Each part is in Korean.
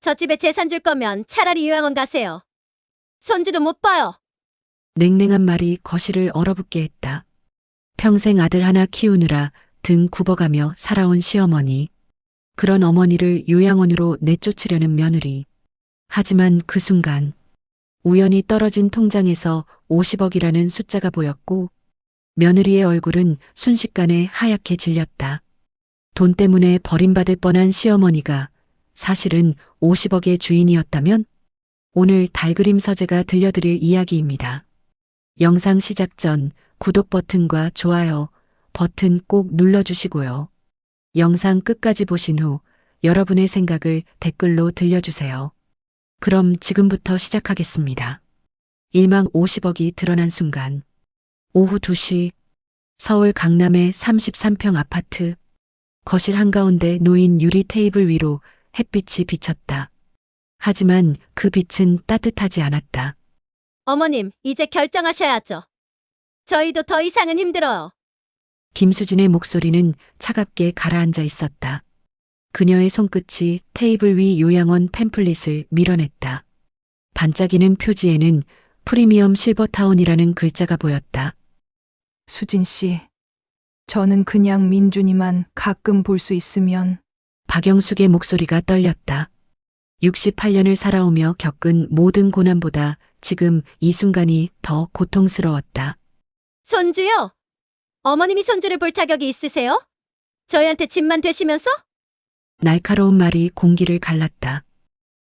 저 집에 재산 줄 거면 차라리 요양원 가세요. 손주도 못 봐요. 냉랭한 말이 거실을 얼어붙게 했다. 평생 아들 하나 키우느라 등 굽어가며 살아온 시어머니. 그런 어머니를 요양원으로 내쫓으려는 며느리. 하지만 그 순간 우연히 떨어진 통장에서 50억이라는 숫자가 보였고 며느리의 얼굴은 순식간에 하얗게 질렸다. 돈 때문에 버림받을 뻔한 시어머니가 사실은 50억의 주인이었다면? 오늘 달그림 서재가 들려드릴 이야기입니다. 영상 시작 전 구독 버튼과 좋아요 버튼 꼭 눌러주시고요. 영상 끝까지 보신 후 여러분의 생각을 댓글로 들려주세요. 그럼 지금부터 시작하겠습니다. 일망 50억이 드러난 순간 오후 2시 서울 강남의 33평 아파트 거실 한가운데 놓인 유리 테이블 위로 햇빛이 비쳤다. 하지만 그 빛은 따뜻하지 않았다. 어머님, 이제 결정하셔야죠. 저희도 더 이상은 힘들어요. 김수진의 목소리는 차갑게 가라앉아 있었다. 그녀의 손끝이 테이블 위 요양원 팸플릿을 밀어냈다. 반짝이는 표지에는 프리미엄 실버타운이라는 글자가 보였다. 수진 씨, 저는 그냥 민준이만 가끔 볼 수 있으면. 박영숙의 목소리가 떨렸다. 68년을 살아오며 겪은 모든 고난보다 지금 이 순간이 더 고통스러웠다. 손주요? 어머님이 손주를 볼 자격이 있으세요? 저희한테 집만 되시면서? 날카로운 말이 공기를 갈랐다.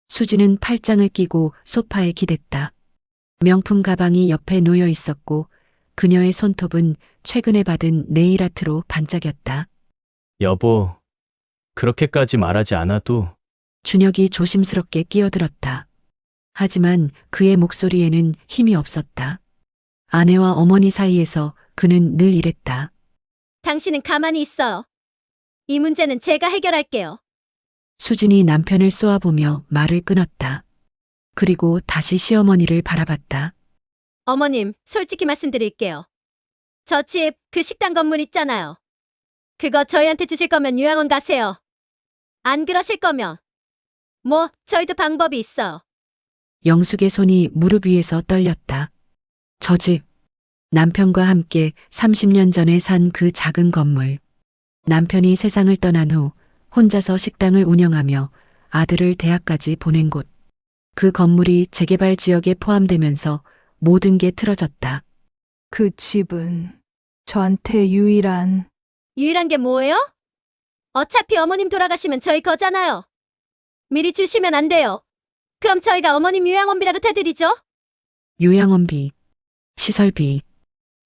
수지는 팔짱을 끼고 소파에 기댔다. 명품 가방이 옆에 놓여 있었고 그녀의 손톱은 최근에 받은 네일아트로 반짝였다. 여보, 그렇게까지 말하지 않아도. 준혁이 조심스럽게 끼어들었다. 하지만 그의 목소리에는 힘이 없었다. 아내와 어머니 사이에서 그는 늘 이랬다. 당신은 가만히 있어요. 이 문제는 제가 해결할게요. 수진이 남편을 쏘아보며 말을 끊었다. 그리고 다시 시어머니를 바라봤다. 어머님, 솔직히 말씀드릴게요. 저 집, 그 식당 건물 있잖아요. 그거 저희한테 주실 거면 요양원 가세요. 안 그러실 거면 저희도 방법이 있어요. 영숙의 손이 무릎 위에서 떨렸다. 저 집, 남편과 함께 30년 전에 산 그 작은 건물. 남편이 세상을 떠난 후 혼자서 식당을 운영하며 아들을 대학까지 보낸 곳. 그 건물이 재개발 지역에 포함되면서 모든 게 틀어졌다. 그 집은 저한테 유일한. 유일한 게 뭐예요? 어차피 어머님 돌아가시면 저희 거잖아요. 미리 주시면 안 돼요. 그럼 저희가 어머님 요양원비라도 대드리죠? 요양원비, 시설비,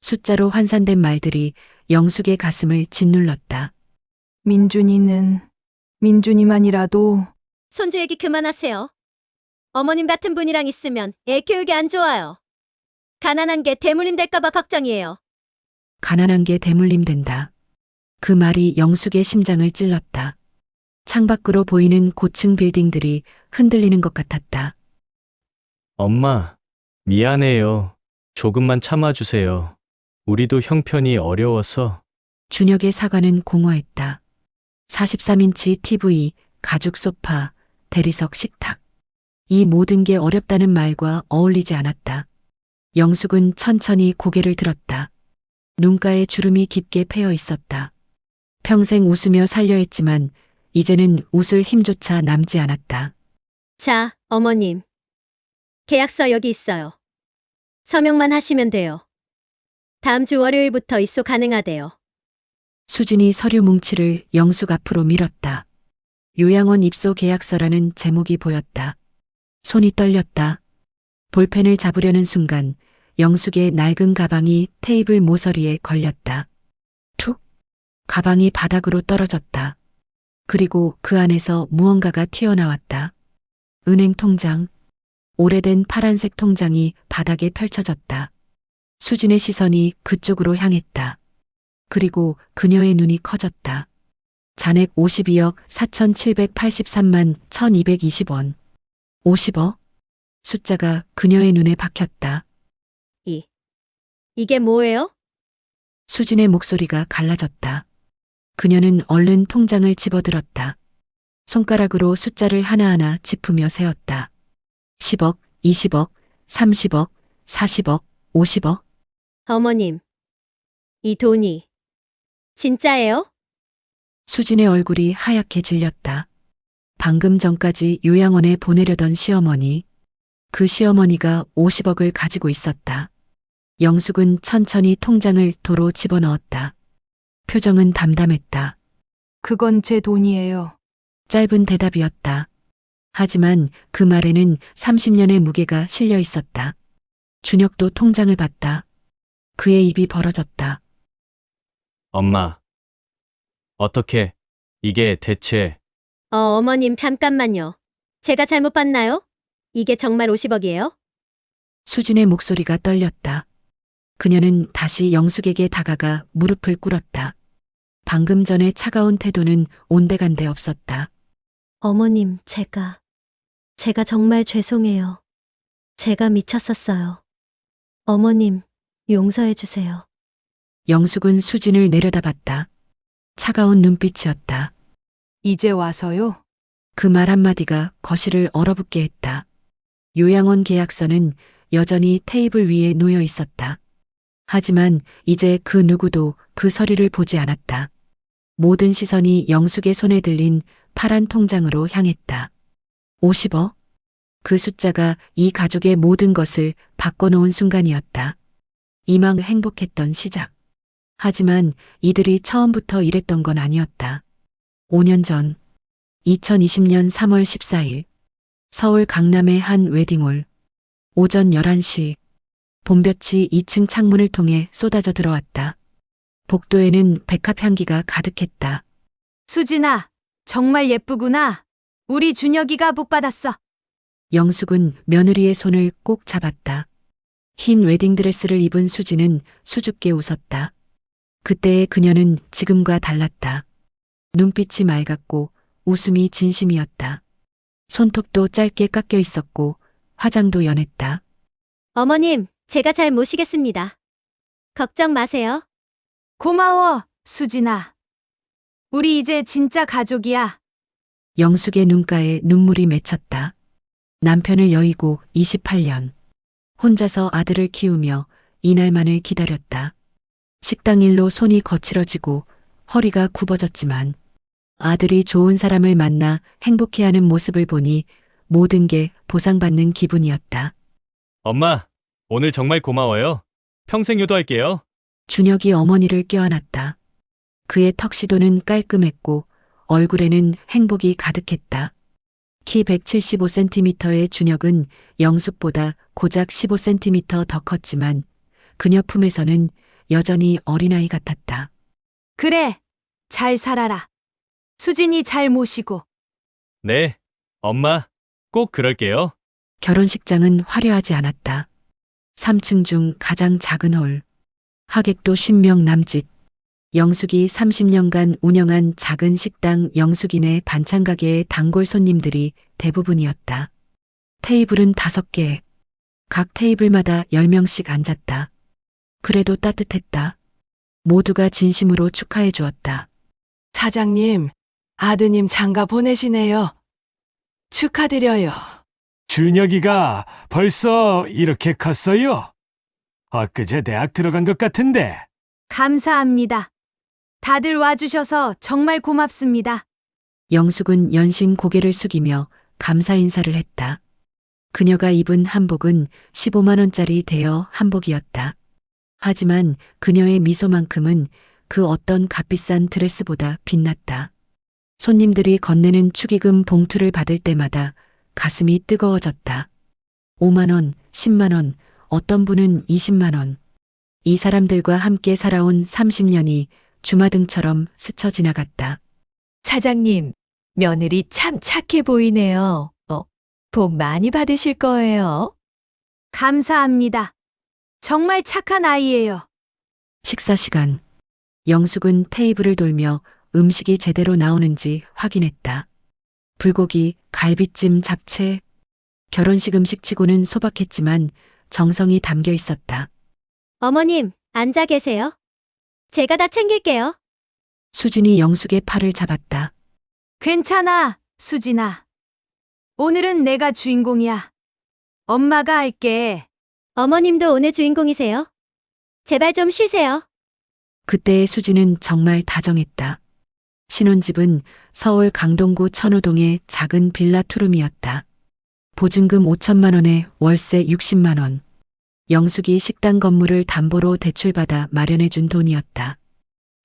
숫자로 환산된 말들이 영숙의 가슴을 짓눌렀다. 민준이만이라도. 손주 얘기 그만하세요. 어머님 같은 분이랑 있으면 애 교육이 안 좋아요. 가난한 게 대물림 될까봐 걱정이에요. 가난한 게 대물림 된다. 그 말이 영숙의 심장을 찔렀다. 창밖으로 보이는 고층 빌딩들이 흔들리는 것 같았다. 엄마, 미안해요. 조금만 참아주세요. 우리도 형편이 어려워서. 준혁의 사과는 공허했다. 43인치 TV, 가죽 소파, 대리석 식탁. 이 모든 게 어렵다는 말과 어울리지 않았다. 영숙은 천천히 고개를 들었다. 눈가에 주름이 깊게 패여 있었다. 평생 웃으며 살려 했지만 이제는 웃을 힘조차 남지 않았다. 자, 어머님. 계약서 여기 있어요. 서명만 하시면 돼요. 다음 주 월요일부터 입소 가능하대요. 수진이 서류 뭉치를 영숙 앞으로 밀었다. 요양원 입소 계약서라는 제목이 보였다. 손이 떨렸다. 볼펜을 잡으려는 순간 영숙의 낡은 가방이 테이블 모서리에 걸렸다. 툭! 가방이 바닥으로 떨어졌다. 그리고 그 안에서 무언가가 튀어나왔다. 은행 통장. 오래된 파란색 통장이 바닥에 펼쳐졌다. 수진의 시선이 그쪽으로 향했다. 그리고 그녀의 눈이 커졌다. 잔액 52억 4,783만 1,220원. 50억? 숫자가 그녀의 눈에 박혔다. 이게 뭐예요? 수진의 목소리가 갈라졌다. 그녀는 얼른 통장을 집어들었다. 손가락으로 숫자를 하나하나 짚으며 세었다. 10억, 20억, 30억, 40억, 50억. 어머님, 이 돈이 진짜예요? 수진의 얼굴이 하얗게 질렸다. 방금 전까지 요양원에 보내려던 시어머니. 그 시어머니가 50억을 가지고 있었다. 영숙은 천천히 통장을 도로 집어넣었다. 표정은 담담했다. 그건 제 돈이에요. 짧은 대답이었다. 하지만 그 말에는 30년의 무게가 실려 있었다. 준혁도 통장을 봤다. 그의 입이 벌어졌다. 엄마. 어떻게, 이게 대체, 어머님, 잠깐만요. 제가 잘못 봤나요? 이게 정말 50억이에요? 수진의 목소리가 떨렸다. 그녀는 다시 영숙에게 다가가 무릎을 꿇었다. 방금 전의 차가운 태도는 온데간데 없었다. 어머님, 제가 정말 죄송해요. 제가 미쳤었어요. 어머님, 용서해 주세요. 영숙은 수진을 내려다봤다. 차가운 눈빛이었다. 이제 와서요? 그 말 한마디가 거실을 얼어붙게 했다. 요양원 계약서는 여전히 테이블 위에 놓여 있었다. 하지만 이제 그 누구도 그 서류를 보지 않았다. 모든 시선이 영숙의 손에 들린 파란 통장으로 향했다. 50억? 그 숫자가 이 가족의 모든 것을 바꿔놓은 순간이었다. 이망 행복했던 시작. 하지만 이들이 처음부터 이랬던 건 아니었다. 5년 전, 2020년 3월 14일, 서울 강남의 한 웨딩홀. 오전 11시, 봄볕이 2층 창문을 통해 쏟아져 들어왔다. 복도에는 백합 향기가 가득했다. 수진아, 정말 예쁘구나. 우리 준혁이가 복 받았어. 영숙은 며느리의 손을 꼭 잡았다. 흰 웨딩드레스를 입은 수지는 수줍게 웃었다. 그때의 그녀는 지금과 달랐다. 눈빛이 맑았고 웃음이 진심이었다. 손톱도 짧게 깎여 있었고 화장도 연했다. 어머님, 제가 잘 모시겠습니다. 걱정 마세요. 고마워, 수진아. 우리 이제 진짜 가족이야. 영숙의 눈가에 눈물이 맺혔다. 남편을 여의고 28년. 혼자서 아들을 키우며 이날만을 기다렸다. 식당 일로 손이 거칠어지고 허리가 굽어졌지만 아들이 좋은 사람을 만나 행복해하는 모습을 보니 모든 게 보상받는 기분이었다. 엄마, 오늘 정말 고마워요. 평생 효도할게요. 준혁이 어머니를 껴안았다. 그의 턱시도는 깔끔했고 얼굴에는 행복이 가득했다. 키 175cm의 준혁은 영숙보다 고작 15cm 더 컸지만 그녀 품에서는 여전히 어린아이 같았다. 그래, 잘 살아라. 수진이 잘 모시고. 네, 엄마, 꼭 그럴게요. 결혼식장은 화려하지 않았다. 3층 중 가장 작은 홀. 하객도 10명 남짓. 영숙이 30년간 운영한 작은 식당 영숙이네 반찬 가게의 단골 손님들이 대부분이었다. 테이블은 5개. 각 테이블마다 10명씩 앉았다. 그래도 따뜻했다. 모두가 진심으로 축하해 주었다. 사장님, 아드님 장가 보내시네요. 축하드려요. 준혁이가 벌써 이렇게 컸어요? 엊그제 대학 들어간 것 같은데. 감사합니다. 다들 와주셔서 정말 고맙습니다. 영숙은 연신 고개를 숙이며 감사 인사를 했다. 그녀가 입은 한복은 15만 원짜리 대여 한복이었다. 하지만 그녀의 미소만큼은 그 어떤 값비싼 드레스보다 빛났다. 손님들이 건네는 축의금 봉투를 받을 때마다 가슴이 뜨거워졌다. 5만 원, 10만 원, 어떤 분은 20만 원. 이 사람들과 함께 살아온 30년이 주마등처럼 스쳐 지나갔다. 사장님, 며느리 참 착해 보이네요. 복 많이 받으실 거예요. 감사합니다. 정말 착한 아이예요. 식사 시간. 영숙은 테이블을 돌며 음식이 제대로 나오는지 확인했다. 불고기, 갈비찜, 잡채. 결혼식 음식치고는 소박했지만 정성이 담겨 있었다. 어머님, 앉아 계세요. 제가 다 챙길게요. 수진이 영숙의 팔을 잡았다. 괜찮아. 수진아, 오늘은 내가 주인공이야. 엄마가 할게. 어머님도 오늘 주인공이세요. 제발 좀 쉬세요. 그때의 수지는 정말 다정했다. 신혼집은 서울 강동구 천호동의 작은 빌라 투룸이었다. 보증금 5천만 원에 월세 60만 원. 영숙이 식당 건물을 담보로 대출받아 마련해준 돈이었다.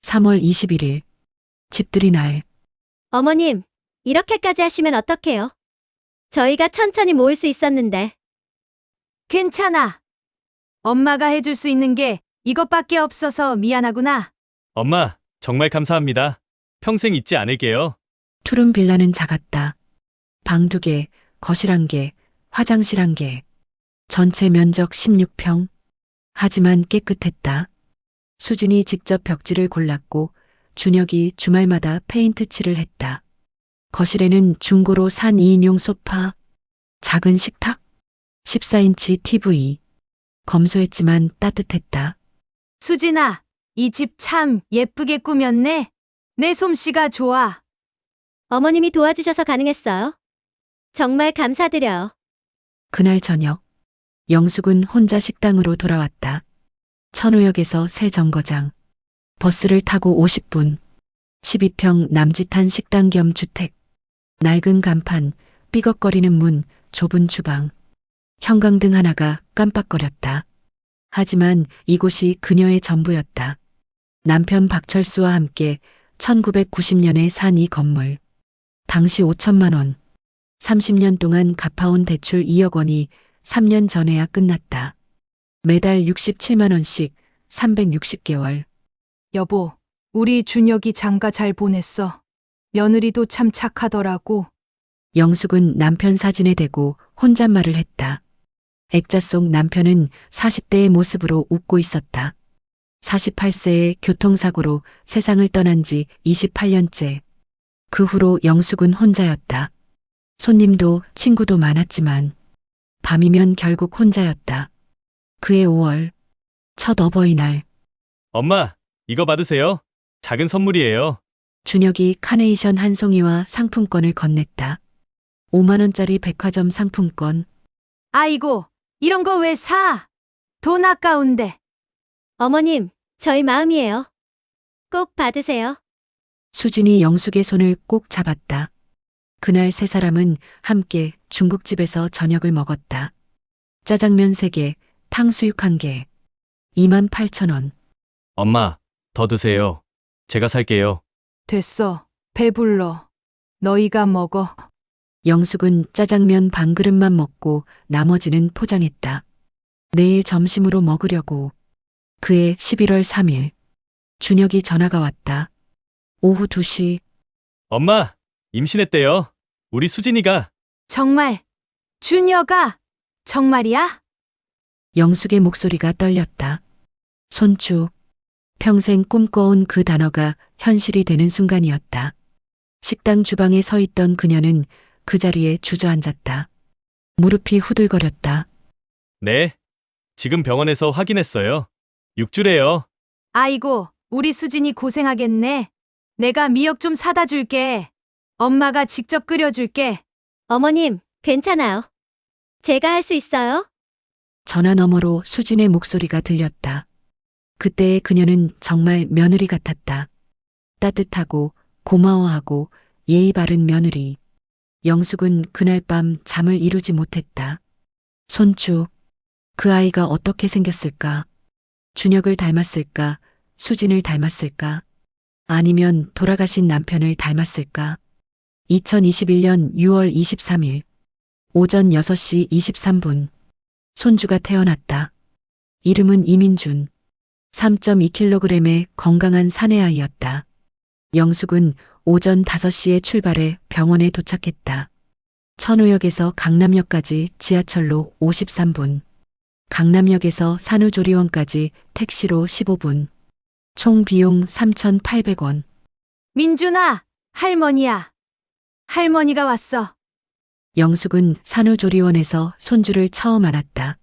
3월 21일. 집들이 날. 어머님, 이렇게까지 하시면 어떡해요? 저희가 천천히 모을 수 있었는데. 괜찮아. 엄마가 해줄 수 있는 게 이것밖에 없어서 미안하구나. 엄마, 정말 감사합니다. 평생 잊지 않을게요. 투룸 빌라는 작았다. 방 2개, 거실 1개, 화장실 1개. 전체 면적 16평. 하지만 깨끗했다. 수진이 직접 벽지를 골랐고 준혁이 주말마다 페인트 칠을 했다. 거실에는 중고로 산 2인용 소파, 작은 식탁, 14인치 TV. 검소했지만 따뜻했다. 수진아, 이 집 참 예쁘게 꾸몄네. 내 솜씨가 좋아. 어머님이 도와주셔서 가능했어요. 정말 감사드려요. 그날 저녁, 영숙은 혼자 식당으로 돌아왔다. 천호역에서 새 정거장. 버스를 타고 50분. 12평 남짓한 식당 겸 주택. 낡은 간판, 삐걱거리는 문, 좁은 주방. 형광등 하나가 깜빡거렸다. 하지만 이곳이 그녀의 전부였다. 남편 박철수와 함께 1990년에 산 이 건물. 당시 5천만 원. 30년 동안 갚아온 대출 2억 원이 3년 전에야 끝났다. 매달 67만 원씩 360개월. 여보, 우리 준혁이 장가 잘 보냈어. 며느리도 참 착하더라고. 영숙은 남편 사진에 대고 혼잣말을 했다. 액자 속 남편은 40대의 모습으로 웃고 있었다. 48세의 교통사고로 세상을 떠난 지 28년째. 그 후로 영숙은 혼자였다. 손님도 친구도 많았지만 밤이면 결국 혼자였다. 그해 5월, 첫 어버이날. 엄마, 이거 받으세요. 작은 선물이에요. 준혁이 카네이션 한 송이와 상품권을 건넸다. 5만 원짜리 백화점 상품권. 아이고, 이런 거 왜 사? 돈 아까운데. 어머님, 저희 마음이에요. 꼭 받으세요. 수진이 영숙의 손을 꼭 잡았다. 그날 세 사람은 함께 중국집에서 저녁을 먹었다. 짜장면 3개, 탕수육 1개. 28,000원. 엄마, 더 드세요. 제가 살게요. 됐어. 배불러. 너희가 먹어. 영숙은 짜장면 반 그릇만 먹고 나머지는 포장했다. 내일 점심으로 먹으려고. 그해 11월 3일. 준혁이 전화가 왔다. 오후 2시. 엄마, 임신했대요. 우리 수진이가. 정말. 준혁아, 정말이야? 영숙의 목소리가 떨렸다. 손주. 평생 꿈꿔온 그 단어가 현실이 되는 순간이었다. 식당 주방에 서 있던 그녀는 그 자리에 주저앉았다. 무릎이 후들거렸다. 네. 지금 병원에서 확인했어요. 6주래요. 아이고, 우리 수진이 고생하겠네. 내가 미역 좀 사다 줄게. 엄마가 직접 끓여줄게. 어머님, 괜찮아요. 제가 할 수 있어요. 전화 너머로 수진의 목소리가 들렸다. 그때의 그녀는 정말 며느리 같았다. 따뜻하고 고마워하고 예의 바른 며느리. 영숙은 그날 밤 잠을 이루지 못했다. 손주. 그 아이가 어떻게 생겼을까? 준혁을 닮았을까? 수진을 닮았을까? 아니면 돌아가신 남편을 닮았을까? 2021년 6월 23일. 오전 6시 23분. 손주가 태어났다. 이름은 이민준. 3.2kg의 건강한 사내아이였다. 영숙은 오전 5시에 출발해 병원에 도착했다. 천호역에서 강남역까지 지하철로 53분. 강남역에서 산후조리원까지 택시로 15분. 총 비용 3,800원. 민준아, 할머니야. 할머니가 왔어. 영숙은 산후조리원에서 손주를 처음 안았다.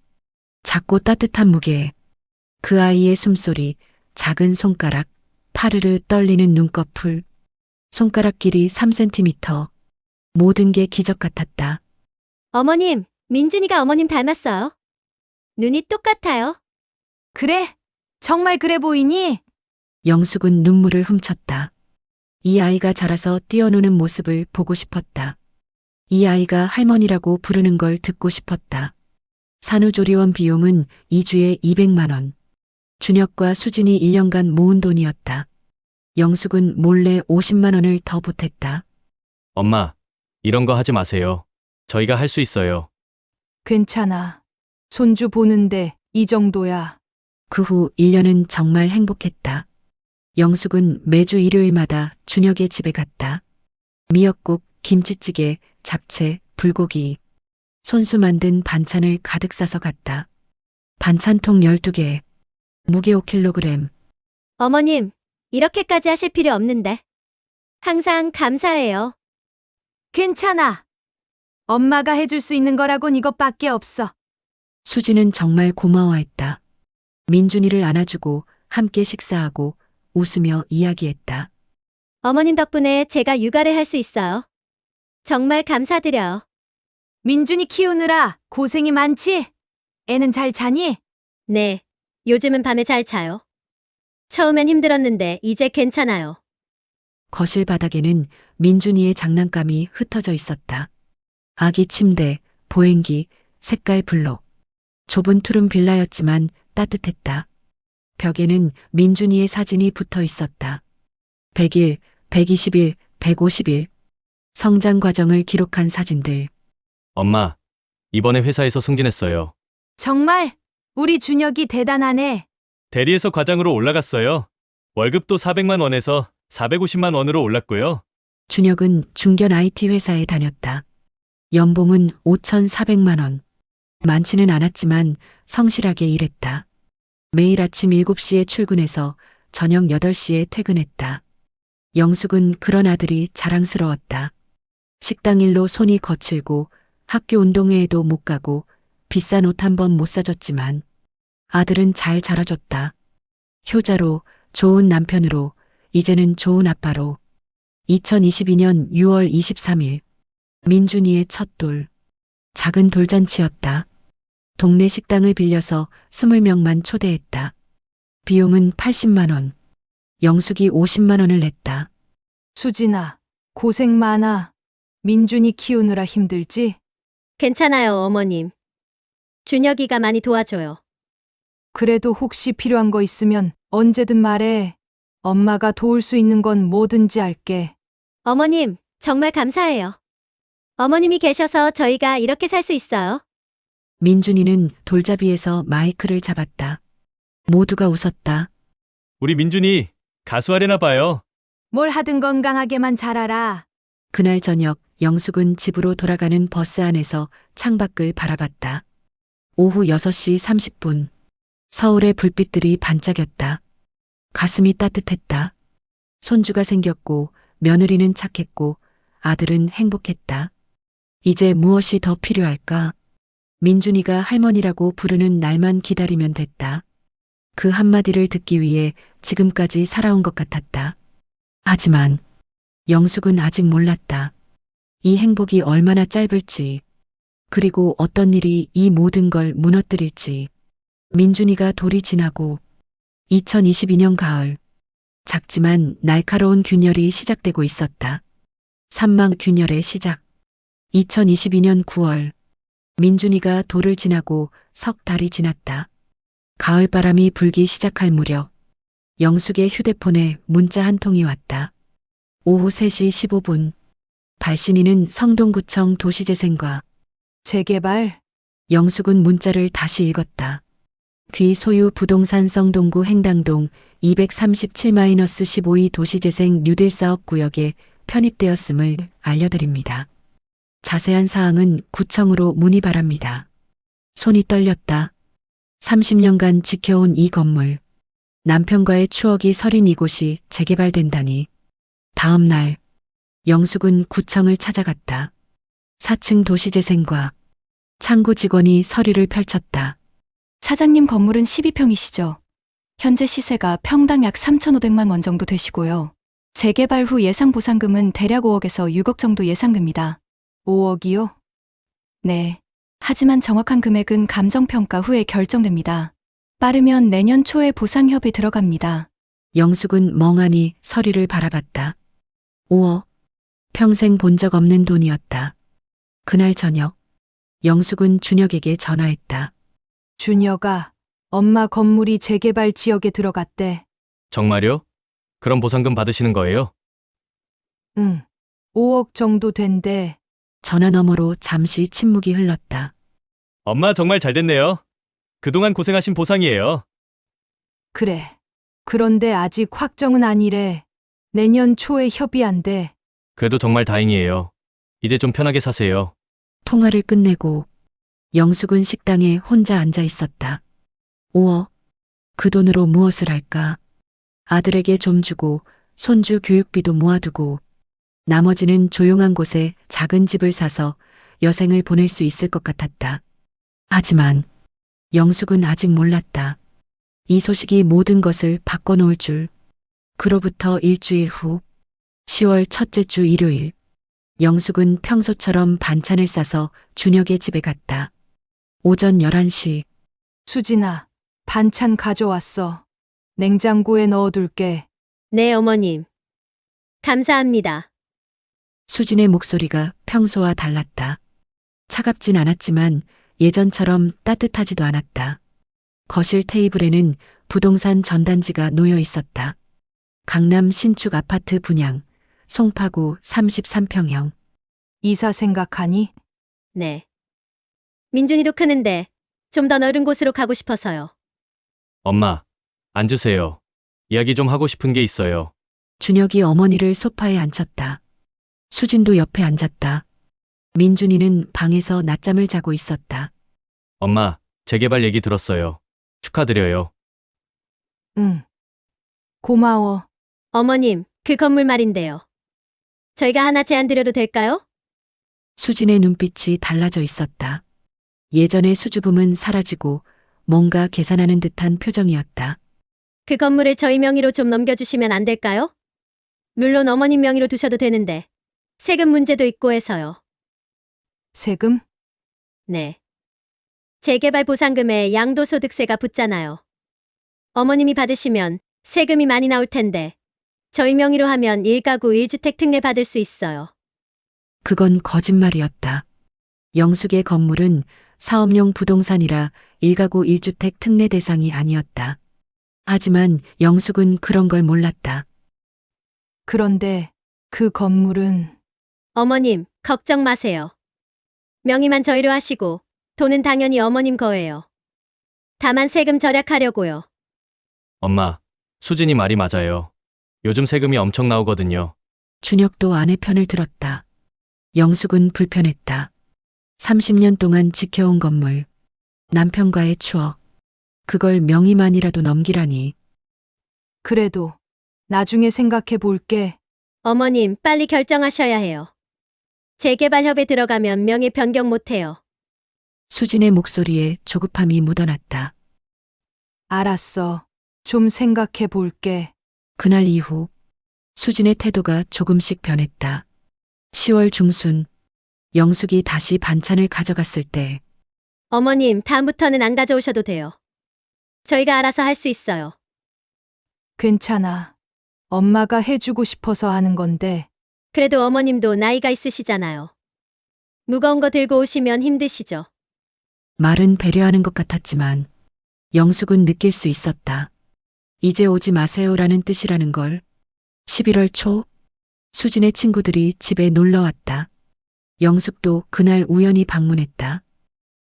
작고 따뜻한 무게. 그 아이의 숨소리, 작은 손가락, 파르르 떨리는 눈꺼풀. 손가락 길이 3cm. 모든 게 기적 같았다. 어머님, 민준이가 어머님 닮았어요. 눈이 똑같아요. 그래? 정말 그래 보이니? 영숙은 눈물을 훔쳤다. 이 아이가 자라서 뛰어노는 모습을 보고 싶었다. 이 아이가 할머니라고 부르는 걸 듣고 싶었다. 산후조리원 비용은 2주에 200만 원. 준혁과 수진이 1년간 모은 돈이었다. 영숙은 몰래 50만 원을 더 보탰다. 엄마, 이런 거 하지 마세요. 저희가 할 수 있어요. 괜찮아. 손주 보는데 이 정도야. 그 후 1년은 정말 행복했다. 영숙은 매주 일요일마다 준혁의 집에 갔다. 미역국, 김치찌개, 잡채, 불고기, 손수 만든 반찬을 가득 싸서 갔다. 반찬통 12개, 무게 5kg. 어머님, 이렇게까지 하실 필요 없는데. 항상 감사해요. 괜찮아. 엄마가 해줄 수 있는 거라곤 이것밖에 없어. 수지는 정말 고마워했다. 민준이를 안아주고 함께 식사하고 웃으며 이야기했다. 어머님 덕분에 제가 육아를 할 수 있어요. 정말 감사드려요. 민준이 키우느라 고생이 많지? 애는 잘 자니? 네, 요즘은 밤에 잘 자요. 처음엔 힘들었는데 이제 괜찮아요. 거실 바닥에는 민준이의 장난감이 흩어져 있었다. 아기 침대, 보행기, 색깔 블록. 좁은 투룸 빌라였지만 따뜻했다. 벽에는 민준이의 사진이 붙어 있었다. 100일, 120일, 150일. 성장 과정을 기록한 사진들. 엄마, 이번에 회사에서 승진했어요. 정말 우리 준혁이 대단하네. 대리에서 과장으로 올라갔어요. 월급도 400만 원에서 450만 원으로 올랐고요. 준혁은 중견 IT 회사에 다녔다. 연봉은 5,400만 원. 많지는 않았지만 성실하게 일했다. 매일 아침 7시에 출근해서 저녁 8시에 퇴근했다. 영숙은 그런 아들이 자랑스러웠다. 식당 일로 손이 거칠고 학교 운동회에도 못 가고 비싼 옷 한 번 못 사줬지만 아들은 잘 자라줬다. 효자로, 좋은 남편으로, 이제는 좋은 아빠로. 2022년 6월 23일 민준이의 첫 돌. 작은 돌잔치였다. 동네 식당을 빌려서 20명만 초대했다. 비용은 80만 원. 영숙이 50만 원을 냈다. 수진아, 고생 많아. 민준이 키우느라 힘들지? 괜찮아요, 어머님. 준혁이가 많이 도와줘요. 그래도 혹시 필요한 거 있으면 언제든 말해. 엄마가 도울 수 있는 건 뭐든지 할게. 어머님, 정말 감사해요. 어머님이 계셔서 저희가 이렇게 살 수 있어요. 민준이는 돌잡이에서 마이크를 잡았다. 모두가 웃었다. 우리 민준이 가수 하려나 봐요. 뭘 하든 건강하게만 자라라. 그날 저녁 영숙은 집으로 돌아가는 버스 안에서 창밖을 바라봤다. 오후 6시 30분. 서울의 불빛들이 반짝였다. 가슴이 따뜻했다. 손주가 생겼고 며느리는 착했고 아들은 행복했다. 이제 무엇이 더 필요할까? 민준이가 할머니라고 부르는 날만 기다리면 됐다. 그 한마디를 듣기 위해 지금까지 살아온 것 같았다. 하지만 영숙은 아직 몰랐다. 이 행복이 얼마나 짧을지, 그리고 어떤 일이 이 모든 걸 무너뜨릴지. 민준이가 돌이 지나고 2022년 가을, 작지만 날카로운 균열이 시작되고 있었다. 산막 균열의 시작. 2022년 9월, 민준이가 돌을 지나고 석 달이 지났다. 가을바람이 불기 시작할 무렵, 영숙의 휴대폰에 문자 한 통이 왔다. 오후 3시 15분, 발신인은 성동구청 도시재생과. 재개발? 영숙은 문자를 다시 읽었다. 귀 소유 부동산 성동구 행당동 237-15이 도시재생 뉴딜 사업 구역에 편입되었음을 알려드립니다. 자세한 사항은 구청으로 문의 바랍니다. 손이 떨렸다. 30년간 지켜온 이 건물. 남편과의 추억이 서린 이곳이 재개발된다니. 다음 날, 영숙은 구청을 찾아갔다. 4층 도시재생과. 창구 직원이 서류를 펼쳤다. 사장님 건물은 12평이시죠? 현재 시세가 평당 약 3,500만 원 정도 되시고요. 재개발 후 예상 보상금은 대략 5억에서 6억 정도 예상됩니다. 5억이요? 네. 하지만 정확한 금액은 감정평가 후에 결정됩니다. 빠르면 내년 초에 보상협의 들어갑니다. 영숙은 멍하니 서류를 바라봤다. 5억. 평생 본 적 없는 돈이었다. 그날 저녁, 영숙은 준혁에게 전화했다. 준혁아, 엄마 건물이 재개발 지역에 들어갔대. 정말요? 그럼 보상금 받으시는 거예요? 응. 5억 정도 된대. 전화 너머로 잠시 침묵이 흘렀다. 엄마 정말 잘 됐네요. 그동안 고생하신 보상이에요. 그래. 그런데 아직 확정은 아니래. 내년 초에 협의한대. 그래도 정말 다행이에요. 이제 좀 편하게 사세요. 통화를 끝내고 영숙은 식당에 혼자 앉아 있었다. 5억. 그 돈으로 무엇을 할까? 아들에게 좀 주고 손주 교육비도 모아두고 나머지는 조용한 곳에 작은 집을 사서 여생을 보낼 수 있을 것 같았다. 하지만 영숙은 아직 몰랐다. 이 소식이 모든 것을 바꿔놓을 줄. 그로부터 일주일 후 10월 첫째 주 일요일, 영숙은 평소처럼 반찬을 싸서 준혁의 집에 갔다. 오전 11시, 수진아, 반찬 가져왔어. 냉장고에 넣어둘게. 네, 어머님. 감사합니다. 수진의 목소리가 평소와 달랐다. 차갑진 않았지만 예전처럼 따뜻하지도 않았다. 거실 테이블에는 부동산 전단지가 놓여 있었다. 강남 신축 아파트 분양, 송파구 33평형. 이사 생각하니? 네. 민준이도 크는데 좀 더 넓은 곳으로 가고 싶어서요. 엄마, 앉으세요. 이야기 좀 하고 싶은 게 있어요. 준혁이 어머니를 소파에 앉혔다. 수진도 옆에 앉았다. 민준이는 방에서 낮잠을 자고 있었다. 엄마, 재개발 얘기 들었어요. 축하드려요. 응. 고마워. 어머님, 그 건물 말인데요. 저희가 하나 제안 드려도 될까요? 수진의 눈빛이 달라져 있었다. 예전의 수줍음은 사라지고 뭔가 계산하는 듯한 표정이었다. 그 건물을 저희 명의로 좀 넘겨주시면 안 될까요? 물론 어머님 명의로 두셔도 되는데 세금 문제도 있고 해서요. 세금? 네. 재개발 보상금에 양도소득세가 붙잖아요. 어머님이 받으시면 세금이 많이 나올 텐데 저희 명의로 하면 1가구 1주택 특례 받을 수 있어요. 그건 거짓말이었다. 영숙의 건물은 사업용 부동산이라 1가구 1주택 특례 대상이 아니었다. 하지만 영숙은 그런 걸 몰랐다. 그런데 그 건물은 어머님, 걱정 마세요. 명의만 저희로 하시고 돈은 당연히 어머님 거예요. 다만 세금 절약하려고요. 엄마, 수진이 말이 맞아요. 요즘 세금이 엄청 나오거든요. 준혁도 아내 편을 들었다. 영숙은 불편했다. 30년 동안 지켜온 건물, 남편과의 추억, 그걸 명의만이라도 넘기라니. 그래도 나중에 생각해 볼게. 어머님, 빨리 결정하셔야 해요. 재개발 협에 들어가면 명의 변경 못해요. 수진의 목소리에 조급함이 묻어났다. 알았어. 좀 생각해 볼게. 그날 이후 수진의 태도가 조금씩 변했다. 10월 중순, 영숙이 다시 반찬을 가져갔을 때 어머님, 다음부터는 안 가져오셔도 돼요. 저희가 알아서 할 수 있어요. 괜찮아. 엄마가 해주고 싶어서 하는 건데. 그래도 어머님도 나이가 있으시잖아요. 무거운 거 들고 오시면 힘드시죠? 말은 배려하는 것 같았지만 영숙은 느낄 수 있었다. 이제 오지 마세요라는 뜻이라는 걸. 11월 초, 수진의 친구들이 집에 놀러 왔다. 영숙도 그날 우연히 방문했다.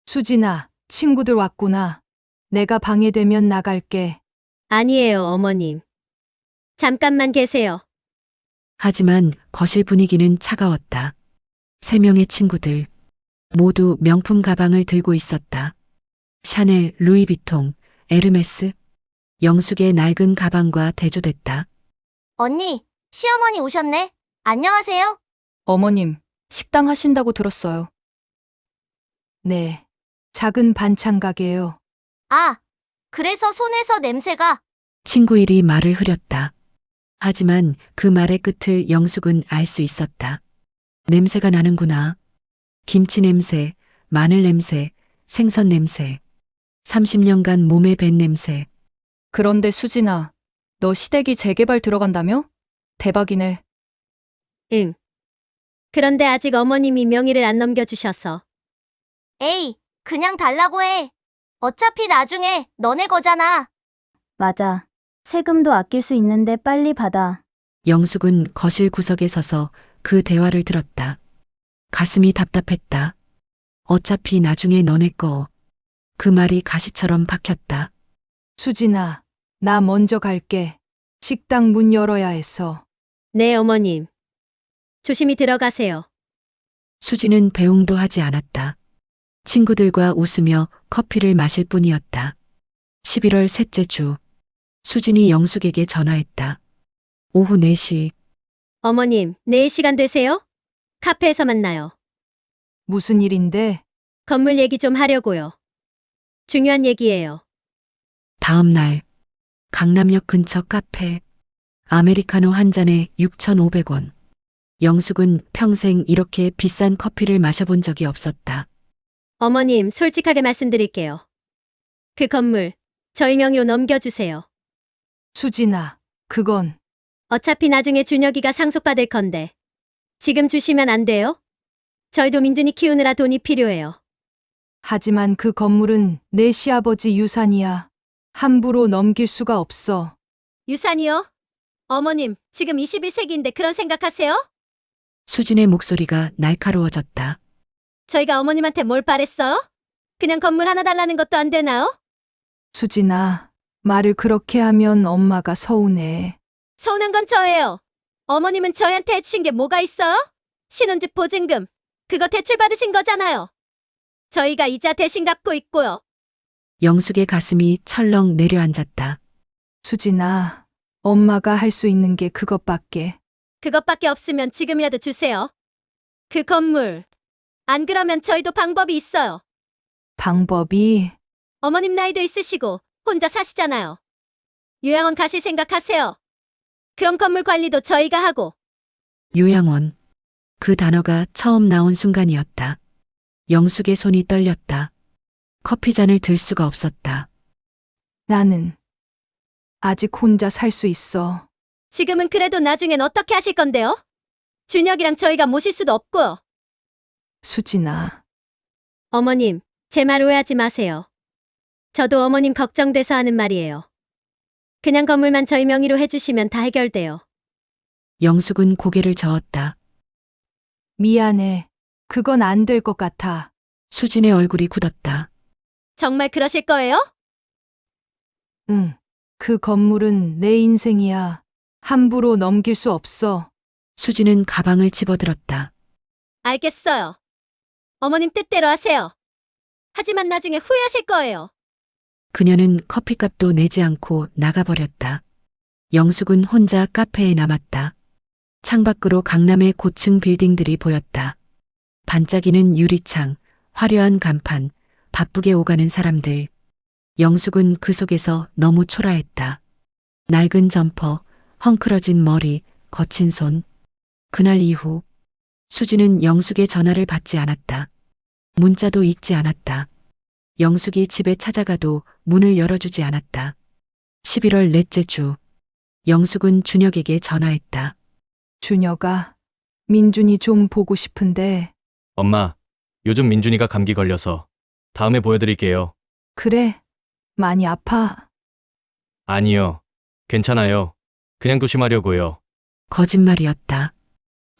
수진아, 친구들 왔구나. 내가 방해되면 나갈게. 아니에요, 어머님. 잠깐만 계세요. 하지만 거실 분위기는 차가웠다. 3명의 친구들, 모두 명품 가방을 들고 있었다. 샤넬, 루이비통, 에르메스. 영숙의 낡은 가방과 대조됐다. 언니, 시어머니 오셨네. 안녕하세요. 어머님, 식당 하신다고 들었어요. 네. 작은 반찬 가게요. 아, 그래서 손에서 냄새가. 친구 일이 말을 흐렸다. 하지만 그 말의 끝을 영숙은 알 수 있었다. 냄새가 나는구나. 김치 냄새, 마늘 냄새, 생선 냄새. 30년간 몸에 밴 냄새. 그런데 수진아, 너 시댁이 재개발 들어간다며? 대박이네. 응. 그런데 아직 어머님이 명의를 안 넘겨주셔서. 에이, 그냥 달라고 해. 어차피 나중에 너네 거잖아. 맞아. 세금도 아낄 수 있는데 빨리 받아. 영숙은 거실 구석에 서서 그 대화를 들었다. 가슴이 답답했다. 어차피 나중에 너네 거. 그 말이 가시처럼 박혔다. 수진아, 나 먼저 갈게. 식당 문 열어야 해서. 네, 어머님. 조심히 들어가세요. 수지는 배웅도 하지 않았다. 친구들과 웃으며 커피를 마실 뿐이었다. 11월 셋째 주. 수진이 영숙에게 전화했다. 오후 4시. 어머님, 내일 시간 되세요? 카페에서 만나요. 무슨 일인데? 건물 얘기 좀 하려고요. 중요한 얘기예요. 다음 날. 강남역 근처 카페. 아메리카노 한 잔에 6,500원. 영숙은 평생 이렇게 비싼 커피를 마셔본 적이 없었다. 어머님, 솔직하게 말씀드릴게요. 그 건물, 저희 명의로 넘겨주세요. 수진아, 그건 어차피 나중에 준혁이가 상속받을 건데. 지금 주시면 안 돼요? 저희도 민준이 키우느라 돈이 필요해요. 하지만 그 건물은 내 시아버지 유산이야. 함부로 넘길 수가 없어. 유산이요? 어머님, 지금 21세기인데 그런 생각하세요? 수진의 목소리가 날카로워졌다. 저희가 어머님한테 뭘 바랬어요? 그냥 건물 하나 달라는 것도 안 되나요? 수진아, 말을 그렇게 하면 엄마가 서운해. 서운한 건 저예요. 어머님은 저희한테 해주신 게 뭐가 있어요? 신혼집 보증금, 그거 대출 받으신 거잖아요. 저희가 이자 대신 갚고 있고요. 영숙의 가슴이 철렁 내려앉았다. 수진아, 엄마가 할 수 있는 게 그것밖에. 그것밖에 없으면 지금이라도 주세요. 그 건물. 안 그러면 저희도 방법이 있어요. 방법이 어머님 나이도 있으시고 혼자 사시잖아요. 요양원 가실 생각하세요. 그럼 건물 관리도 저희가 하고. 요양원. 그 단어가 처음 나온 순간이었다. 영숙의 손이 떨렸다. 커피잔을 들 수가 없었다. 나는 아직 혼자 살 수 있어. 지금은 그래도 나중엔 어떻게 하실 건데요? 준혁이랑 저희가 모실 수도 없고요. 수진아, 어머님, 제 말 오해하지 마세요. 저도 어머님 걱정돼서 하는 말이에요. 그냥 건물만 저희 명의로 해주시면 다 해결돼요. 영숙은 고개를 저었다. 미안해. 그건 안 될 것 같아. 수진의 얼굴이 굳었다. 정말 그러실 거예요? 응. 그 건물은 내 인생이야. 함부로 넘길 수 없어. 수진은 가방을 집어들었다. 알겠어요. 어머님 뜻대로 하세요. 하지만 나중에 후회하실 거예요. 그녀는 커피값도 내지 않고 나가버렸다. 영숙은 혼자 카페에 남았다. 창밖으로 강남의 고층 빌딩들이 보였다. 반짝이는 유리창, 화려한 간판, 바쁘게 오가는 사람들. 영숙은 그 속에서 너무 초라했다. 낡은 점퍼, 헝클어진 머리, 거친 손. 그날 이후 수지는 영숙의 전화를 받지 않았다. 문자도 읽지 않았다. 영숙이 집에 찾아가도 문을 열어주지 않았다. 11월 넷째 주. 영숙은 준혁에게 전화했다. 준혁아, 민준이 좀 보고 싶은데. 엄마, 요즘 민준이가 감기 걸려서 다음에 보여드릴게요. 그래? 많이 아파? 아니요. 괜찮아요. 그냥 조심하려고요. 거짓말이었다.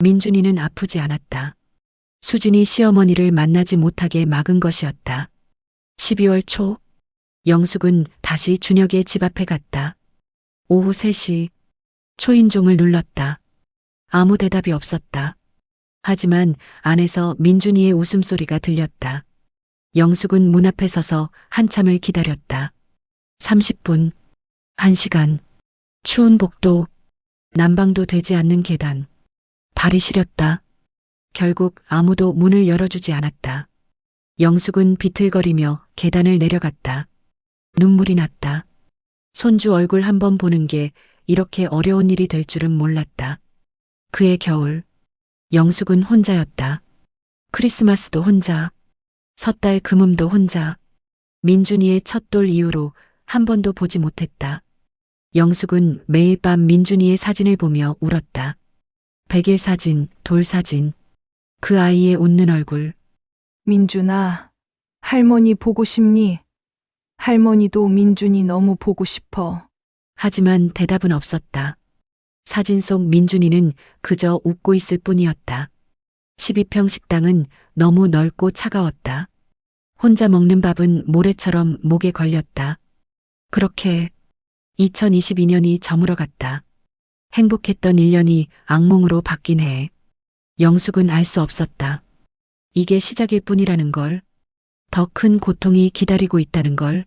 민준이는 아프지 않았다. 수진이 시어머니를 만나지 못하게 막은 것이었다. 12월 초, 영숙은 다시 준혁의 집 앞에 갔다. 오후 3시, 초인종을 눌렀다. 아무 대답이 없었다. 하지만 안에서 민준이의 웃음소리가 들렸다. 영숙은 문 앞에 서서 한참을 기다렸다. 30분, 1시간, 추운 복도, 난방도 되지 않는 계단. 발이 시렸다. 결국 아무도 문을 열어주지 않았다. 영숙은 비틀거리며 계단을 내려갔다. 눈물이 났다. 손주 얼굴 한번 보는 게 이렇게 어려운 일이 될 줄은 몰랐다. 그해 겨울, 영숙은 혼자였다. 크리스마스도 혼자. 섣달 금음도 혼자. 민준이의 첫 돌 이후로 한 번도 보지 못했다. 영숙은 매일 밤 민준이의 사진을 보며 울었다. 100일 사진, 돌 사진. 그 아이의 웃는 얼굴. 민준아, 할머니 보고 싶니? 할머니도 민준이 너무 보고 싶어. 하지만 대답은 없었다. 사진 속 민준이는 그저 웃고 있을 뿐이었다. 12평 식당은 너무 넓고 차가웠다. 혼자 먹는 밥은 모래처럼 목에 걸렸다. 그렇게 2022년이 저물어갔다. 행복했던 1년이 악몽으로 바뀐 해. 영숙은 알 수 없었다. 이게 시작일 뿐이라는 걸. 더 큰 고통이 기다리고 있다는 걸.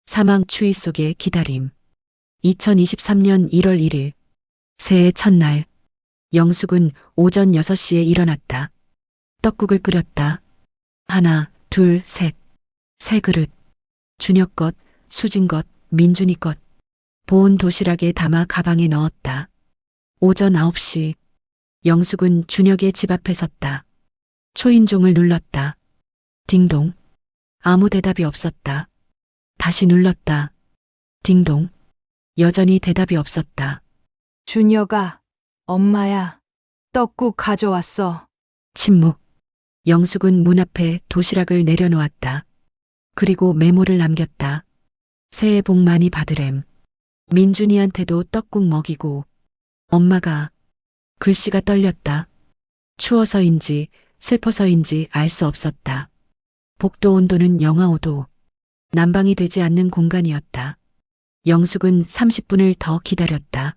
사망 추위 속의 기다림. 2023년 1월 1일. 새해 첫날. 영숙은 오전 6시에 일어났다. 떡국을 끓였다. 하나, 둘, 셋. 세 그릇. 준혁 것, 수진 것, 민준이 것. 보온 도시락에 담아 가방에 넣었다. 오전 9시. 영숙은 준혁의 집 앞에 섰다. 초인종을 눌렀다. 딩동. 아무 대답이 없었다. 다시 눌렀다. 딩동. 여전히 대답이 없었다. 준혁아, 엄마야. 떡국 가져왔어. 침묵. 영숙은 문 앞에 도시락을 내려놓았다. 그리고 메모를 남겼다. 새해 복 많이 받으렴. 민준이한테도 떡국 먹이고. 엄마가. 글씨가 떨렸다. 추워서인지 슬퍼서인지 알 수 없었다. 복도 온도는 영하 5도. 난방이 되지 않는 공간이었다. 영숙은 30분을 더 기다렸다.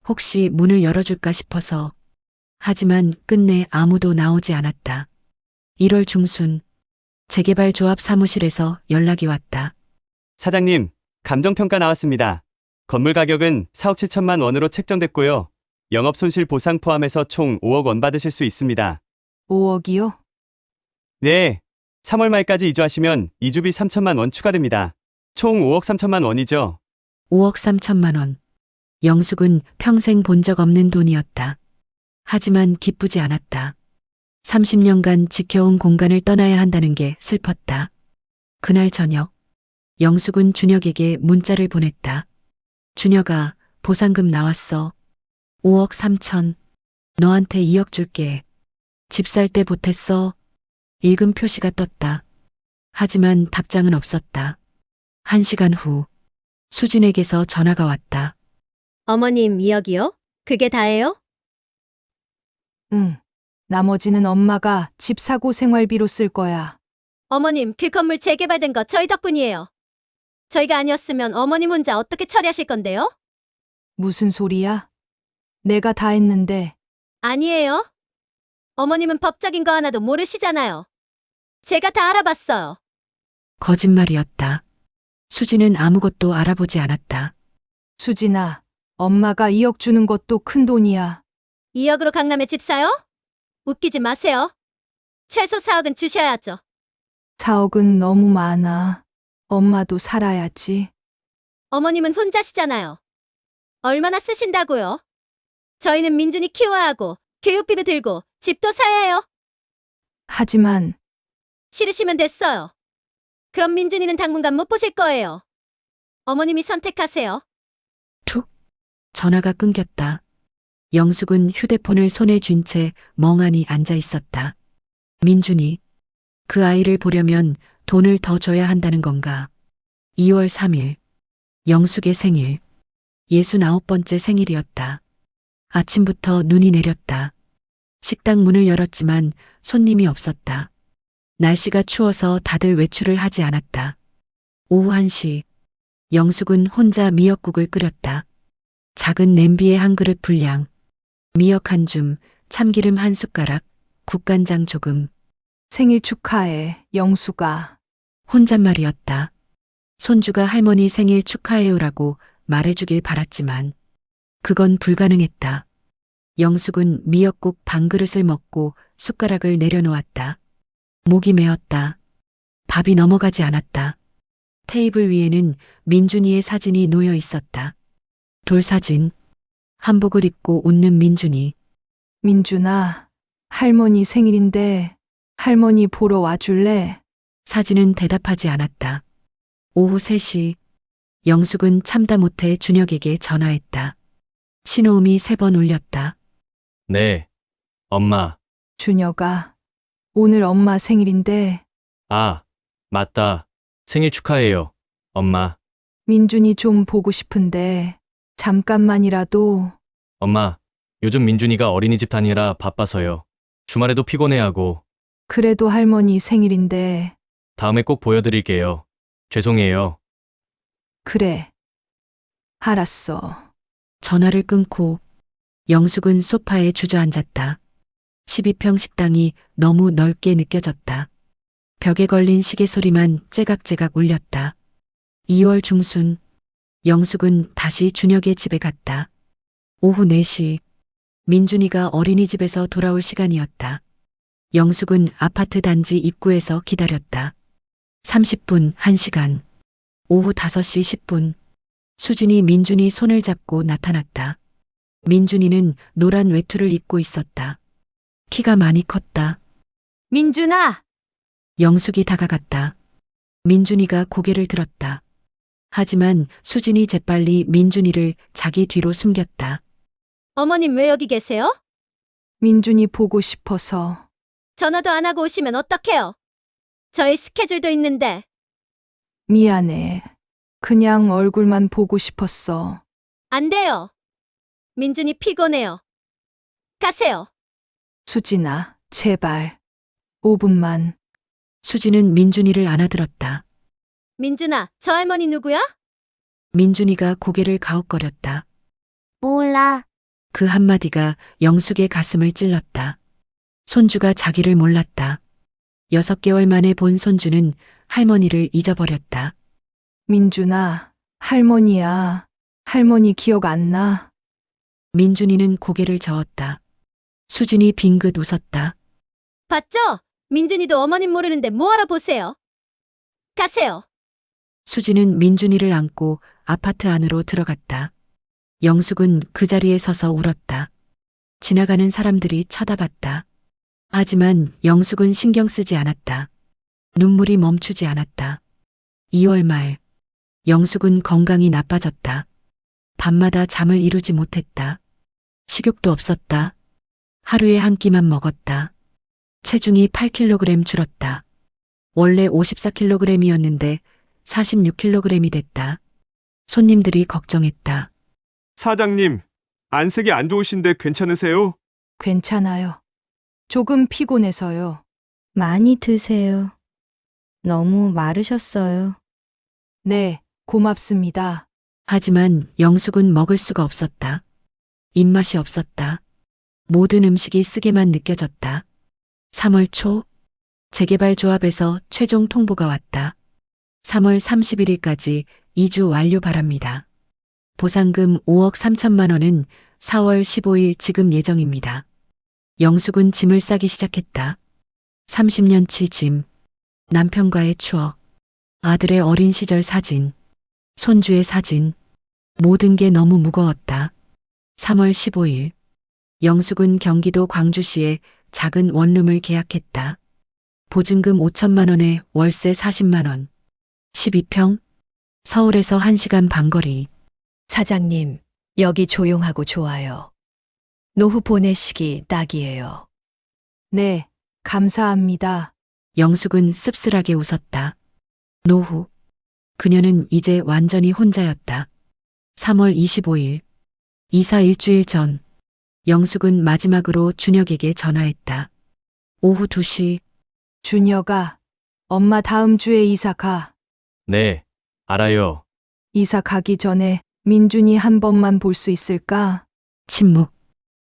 혹시 문을 열어줄까 싶어서. 하지만 끝내 아무도 나오지 않았다. 1월 중순. 재개발조합 사무실에서 연락이 왔다. 사장님, 감정평가 나왔습니다. 건물 가격은 4억 7천만 원으로 책정됐고요. 영업 손실 보상 포함해서 총 5억 원 받으실 수 있습니다. 5억이요? 네, 3월 말까지 이주하시면 이주비 3천만 원 추가됩니다. 총 5억 3천만 원이죠. 5억 3천만 원. 영숙은 평생 본 적 없는 돈이었다. 하지만 기쁘지 않았다. 30년간 지켜온 공간을 떠나야 한다는 게 슬펐다. 그날 저녁, 영숙은 준혁에게 문자를 보냈다. 준혁아, 보상금 나왔어. 5억 3천. 너한테 2억 줄게. 집 살 때 보탰어. 읽음 표시가 떴다. 하지만 답장은 없었다. 1시간 후, 수진에게서 전화가 왔다. 어머님 2억이요? 그게 다예요? 응. 나머지는 엄마가 집 사고 생활비로 쓸 거야. 어머님, 그 건물 재개발된 거 저희 덕분이에요. 저희가 아니었으면 어머님 혼자 어떻게 처리하실 건데요? 무슨 소리야? 내가 다 했는데. 아니에요. 어머님은 법적인 거 하나도 모르시잖아요. 제가 다 알아봤어요. 거짓말이었다. 수진은 아무것도 알아보지 않았다. 수진아, 엄마가 2억 주는 것도 큰 돈이야. 2억으로 강남에 집 사요? 웃기지 마세요. 최소 4억은 주셔야죠. 4억은 너무 많아. 엄마도 살아야지. 어머님은 혼자시잖아요. 얼마나 쓰신다고요? 저희는 민준이 키워야 하고 교육비도 들고 집도 사야 해요. 하지만 싫으시면 됐어요. 그럼 민준이는 당분간 못 보실 거예요. 어머님이 선택하세요. 툭. 전화가 끊겼다. 영숙은 휴대폰을 손에 쥔 채 멍하니 앉아 있었다. 민준이. 그 아이를 보려면 돈을 더 줘야 한다는 건가? 2월 3일. 영숙의 생일. 69번째 생일이었다. 아침부터 눈이 내렸다. 식당 문을 열었지만 손님이 없었다. 날씨가 추워서 다들 외출을 하지 않았다. 오후 1시. 영숙은 혼자 미역국을 끓였다. 작은 냄비에 한 그릇 분량. 미역 한 줌, 참기름 한 숟가락, 국간장 조금. 생일 축하해, 영수가. 혼잣말이었다. 손주가 할머니 생일 축하해요라고 말해주길 바랐지만 그건 불가능했다. 영숙은 미역국 반 그릇을 먹고 숟가락을 내려놓았다. 목이 메었다. 밥이 넘어가지 않았다. 테이블 위에는 민준이의 사진이 놓여 있었다. 돌사진. 한복을 입고 웃는 민준이. 민준아, 할머니 생일인데 할머니 보러 와줄래? 사진은 대답하지 않았다. 오후 3시 영숙은 참다 못해 준혁에게 전화했다. 신호음이 3번 울렸다. 네. 엄마. 준혁아, 오늘 엄마 생일인데 아, 맞다. 생일 축하해요. 엄마. 민준이 좀 보고 싶은데 잠깐만이라도. 엄마, 요즘 민준이가 어린이집 다니라 바빠서요. 주말에도 피곤해하고. 그래도 할머니 생일인데. 다음에 꼭 보여드릴게요. 죄송해요. 그래. 알았어. 전화를 끊고 영숙은 소파에 주저앉았다. 12평 식당이 너무 넓게 느껴졌다. 벽에 걸린 시계 소리만 째각째각 울렸다. 2월 중순 영숙은 다시 준혁의 집에 갔다. 오후 4시 민준이가 어린이집에서 돌아올 시간이었다. 영숙은 아파트 단지 입구에서 기다렸다. 30분, 1시간. 오후 5시 10분. 수진이 민준이 손을 잡고 나타났다. 민준이는 노란 외투를 입고 있었다. 키가 많이 컸다. 민준아! 영숙이 다가갔다. 민준이가 고개를 들었다. 하지만 수진이 재빨리 민준이를 자기 뒤로 숨겼다. 어머님 왜 여기 계세요? 민준이 보고 싶어서. 전화도 안 하고 오시면 어떡해요? 저희 스케줄도 있는데. 미안해. 그냥 얼굴만 보고 싶었어. 안 돼요. 민준이 피곤해요. 가세요. 수진아, 제발. 5분만. 수진은 민준이를 안아들었다. 민준아, 저 할머니 누구야? 민준이가 고개를 가웃거렸다. 몰라. 그 한마디가 영숙의 가슴을 찔렀다. 손주가 자기를 몰랐다. 6개월 만에 본 손주는 할머니를 잊어버렸다. 민준아, 할머니야. 할머니 기억 안 나? 민준이는 고개를 저었다. 수진이 빙긋 웃었다. 봤죠? 민준이도 어머님 모르는데 뭐 알아보세요. 가세요. 수진은 민준이를 안고 아파트 안으로 들어갔다. 영숙은 그 자리에 서서 울었다. 지나가는 사람들이 쳐다봤다. 하지만 영숙은 신경 쓰지 않았다. 눈물이 멈추지 않았다. 2월 말, 영숙은 건강이 나빠졌다. 밤마다 잠을 이루지 못했다. 식욕도 없었다. 하루에 한 끼만 먹었다. 체중이 8kg 줄었다. 원래 54kg이었는데 46kg이 됐다. 손님들이 걱정했다. 사장님, 안색이 안 좋으신데 괜찮으세요? 괜찮아요. 조금 피곤해서요. 많이 드세요. 너무 마르셨어요. 네, 고맙습니다. 하지만 영숙은 먹을 수가 없었다. 입맛이 없었다. 모든 음식이 쓰게만 느껴졌다. 3월 초 재개발 조합에서 최종 통보가 왔다. 3월 31일까지 2주 완료 바랍니다. 보상금 5억 3천만 원은 4월 15일 지급 예정입니다. 영숙은 짐을 싸기 시작했다. 30년치 짐, 남편과의 추억, 아들의 어린 시절 사진, 손주의 사진, 모든 게 너무 무거웠다. 3월 15일, 영숙은 경기도 광주시에 작은 원룸을 계약했다. 보증금 5천만 원에 월세 40만 원. 12평, 서울에서 1시간 반 거리. 사장님, 여기 조용하고 좋아요. 노후 보내시기 딱이에요. 네, 감사합니다. 영숙은 씁쓸하게 웃었다. 노후. 그녀는 이제 완전히 혼자였다. 3월 25일. 이사 일주일 전. 영숙은 마지막으로 준혁에게 전화했다. 오후 2시. 준혁아, 엄마 다음 주에 이사 가. 네, 알아요. 이사 가기 전에 민준이 한 번만 볼 수 있을까? 침묵.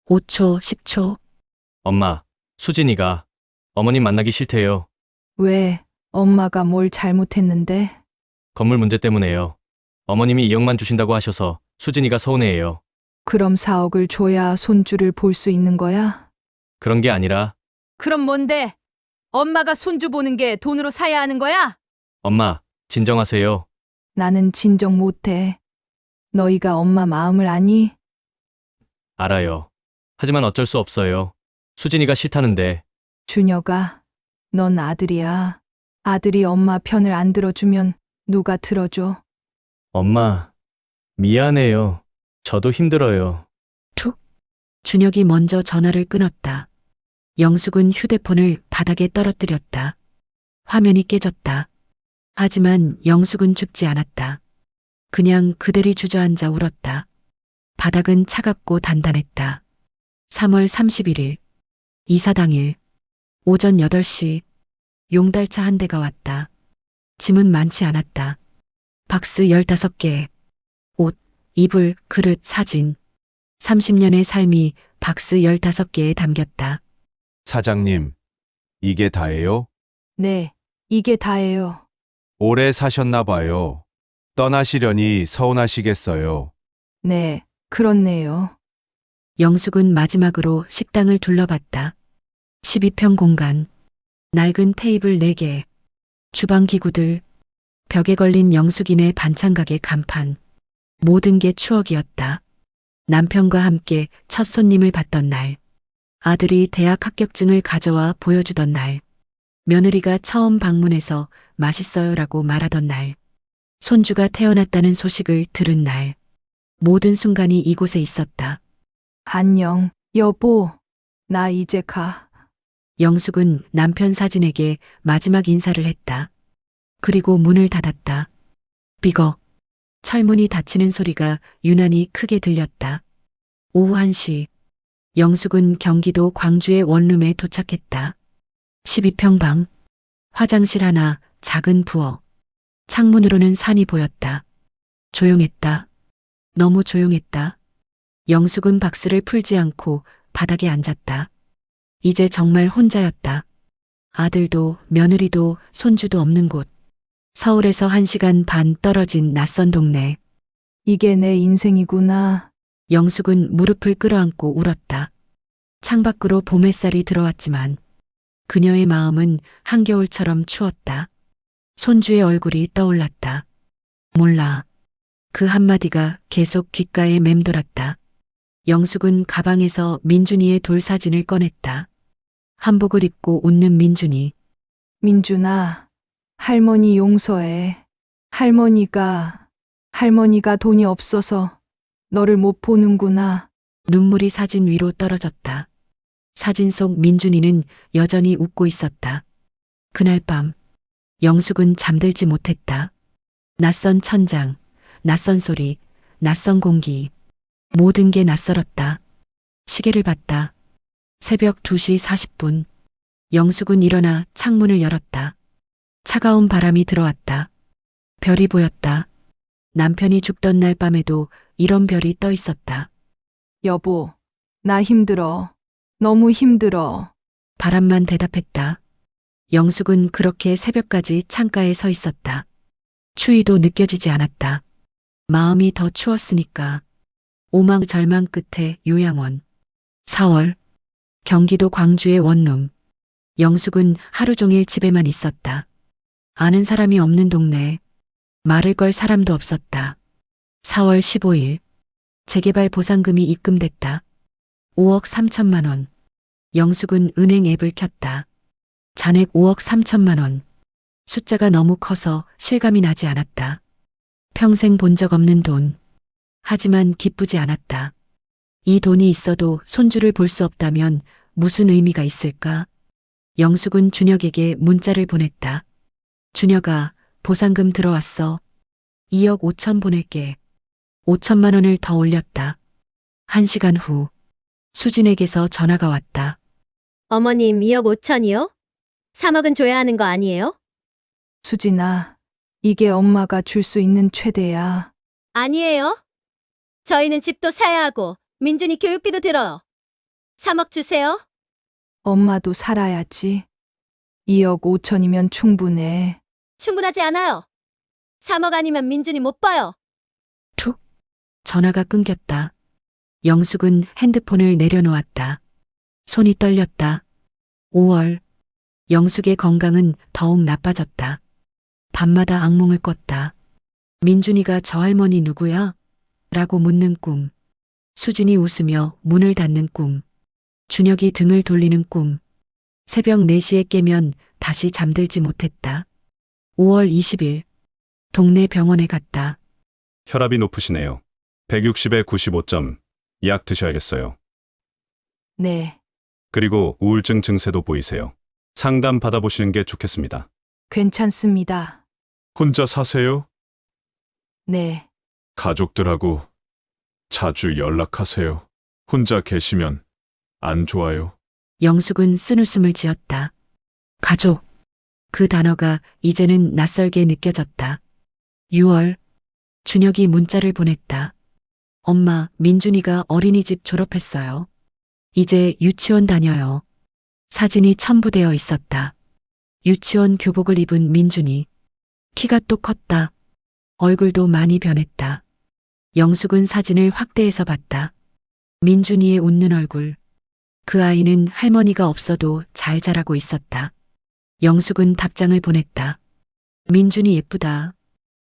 5초, 10초. 엄마, 수진이가 어머님 만나기 싫대요. 왜? 엄마가 뭘 잘못했는데? 건물 문제 때문에요. 어머님이 2억만 주신다고 하셔서 수진이가 서운해해요. 그럼 4억을 줘야 손주를 볼 수 있는 거야? 그런 게 아니라 그럼 뭔데? 엄마가 손주 보는 게 돈으로 사야 하는 거야? 엄마, 진정하세요. 나는 진정 못해. 너희가 엄마 마음을 아니? 알아요. 하지만 어쩔 수 없어요. 수진이가 싫다는데. 준혁아, 넌 아들이야. 아들이 엄마 편을 안 들어주면 누가 들어줘? 엄마, 미안해요. 저도 힘들어요. 툭. 준혁이 먼저 전화를 끊었다. 영숙은 휴대폰을 바닥에 떨어뜨렸다. 화면이 깨졌다. 하지만 영숙은 죽지 않았다. 그냥 그대로 주저앉아 울었다. 바닥은 차갑고 단단했다. 3월 31일. 이사 당일. 오전 8시. 용달차 한 대가 왔다. 짐은 많지 않았다. 박스 15개. 옷, 이불, 그릇, 사진. 30년의 삶이 박스 15개에 담겼다. 사장님, 이게 다예요? 네, 이게 다예요. 오래 사셨나 봐요. 떠나시려니 서운하시겠어요. 네, 그렇네요. 영숙은 마지막으로 식당을 둘러봤다. 12평 공간, 낡은 테이블 4개, 주방 기구들, 벽에 걸린 영숙이네 반찬가게 간판. 모든 게 추억이었다. 남편과 함께 첫 손님을 받던 날, 아들이 대학 합격증을 가져와 보여주던 날, 며느리가 처음 방문해서 맛있어요라고 말하던 날, 손주가 태어났다는 소식을 들은 날, 모든 순간이 이곳에 있었다. 안녕, 여보. 나 이제 가. 영숙은 남편 사진에게 마지막 인사를 했다. 그리고 문을 닫았다. 삐걱. 철문이 닫히는 소리가 유난히 크게 들렸다. 오후 1시. 영숙은 경기도 광주의 원룸에 도착했다. 12평 방. 화장실 하나, 작은 부엌. 창문으로는 산이 보였다. 조용했다. 너무 조용했다. 영숙은 박스를 풀지 않고 바닥에 앉았다. 이제 정말 혼자였다. 아들도 며느리도 손주도 없는 곳. 서울에서 1시간 반 떨어진 낯선 동네. 이게 내 인생이구나. 영숙은 무릎을 끌어안고 울었다. 창밖으로 봄 햇살이 들어왔지만 그녀의 마음은 한겨울처럼 추웠다. 손주의 얼굴이 떠올랐다. 몰라. 그 한마디가 계속 귓가에 맴돌았다. 영숙은 가방에서 민준이의 돌사진을 꺼냈다. 한복을 입고 웃는 민준이. 민준아, 할머니 용서해. 할머니가 돈이 없어서 너를 못 보는구나. 눈물이 사진 위로 떨어졌다. 사진 속 민준이는 여전히 웃고 있었다. 그날 밤, 영숙은 잠들지 못했다. 낯선 천장, 낯선 소리, 낯선 공기. 모든 게 낯설었다. 시계를 봤다. 새벽 2시 40분. 영숙은 일어나 창문을 열었다. 차가운 바람이 들어왔다. 별이 보였다. 남편이 죽던 날 밤에도 이런 별이 떠 있었다. 여보, 나 힘들어. 너무 힘들어. 바람만 대답했다. 영숙은 그렇게 새벽까지 창가에 서 있었다. 추위도 느껴지지 않았다. 마음이 더 추웠으니까. 오망 절망 끝에 요양원. 4월. 경기도 광주의 원룸. 영숙은 하루 종일 집에만 있었다. 아는 사람이 없는 동네. 말을 걸 사람도 없었다. 4월 15일. 재개발 보상금이 입금됐다. 5억 3천만 원. 영숙은 은행 앱을 켰다. 잔액 5억 3천만 원. 숫자가 너무 커서 실감이 나지 않았다. 평생 본 적 없는 돈. 하지만 기쁘지 않았다. 이 돈이 있어도 손주를 볼 수 없다면 무슨 의미가 있을까? 영숙은 준혁에게 문자를 보냈다. 준혁아, 보상금 들어왔어. 2억 5천 보낼게. 5천만 원을 더 올렸다. 1시간 후, 수진에게서 전화가 왔다. 어머님 2억 5천이요? 3억은 줘야 하는 거 아니에요? 수진아, 이게 엄마가 줄 수 있는 최대야. 아니에요. 저희는 집도 사야 하고 민준이 교육비도 들어요. 3억 주세요. 엄마도 살아야지. 2억 5천이면 충분해. 충분하지 않아요. 3억 아니면 민준이 못 봐요. 툭. 전화가 끊겼다. 영숙은 핸드폰을 내려놓았다. 손이 떨렸다. 5월. 영숙의 건강은 더욱 나빠졌다. 밤마다 악몽을 꿨다. 민준이가 저 할머니 누구야? 라고 묻는 꿈. 수진이 웃으며 문을 닫는 꿈. 준혁이 등을 돌리는 꿈. 새벽 4시에 깨면 다시 잠들지 못했다. 5월 20일 동네 병원에 갔다. 혈압이 높으시네요. 160에 95점. 약 드셔야겠어요. 네, 그리고 우울증 증세도 보이세요. 상담 받아보시는 게 좋겠습니다. 괜찮습니다. 혼자 사세요? 네, 가족들하고 자주 연락하세요. 혼자 계시면 안 좋아요. 영숙은 쓴웃음을 지었다. 가족. 그 단어가 이제는 낯설게 느껴졌다. 6월 준혁이 문자를 보냈다. 엄마, 민준이가 어린이집 졸업했어요. 이제 유치원 다녀요. 사진이 첨부되어 있었다. 유치원 교복을 입은 민준이. 키가 또 컸다. 얼굴도 많이 변했다. 영숙은 사진을 확대해서 봤다. 민준이의 웃는 얼굴. 그 아이는 할머니가 없어도 잘 자라고 있었다. 영숙은 답장을 보냈다. 민준이 예쁘다.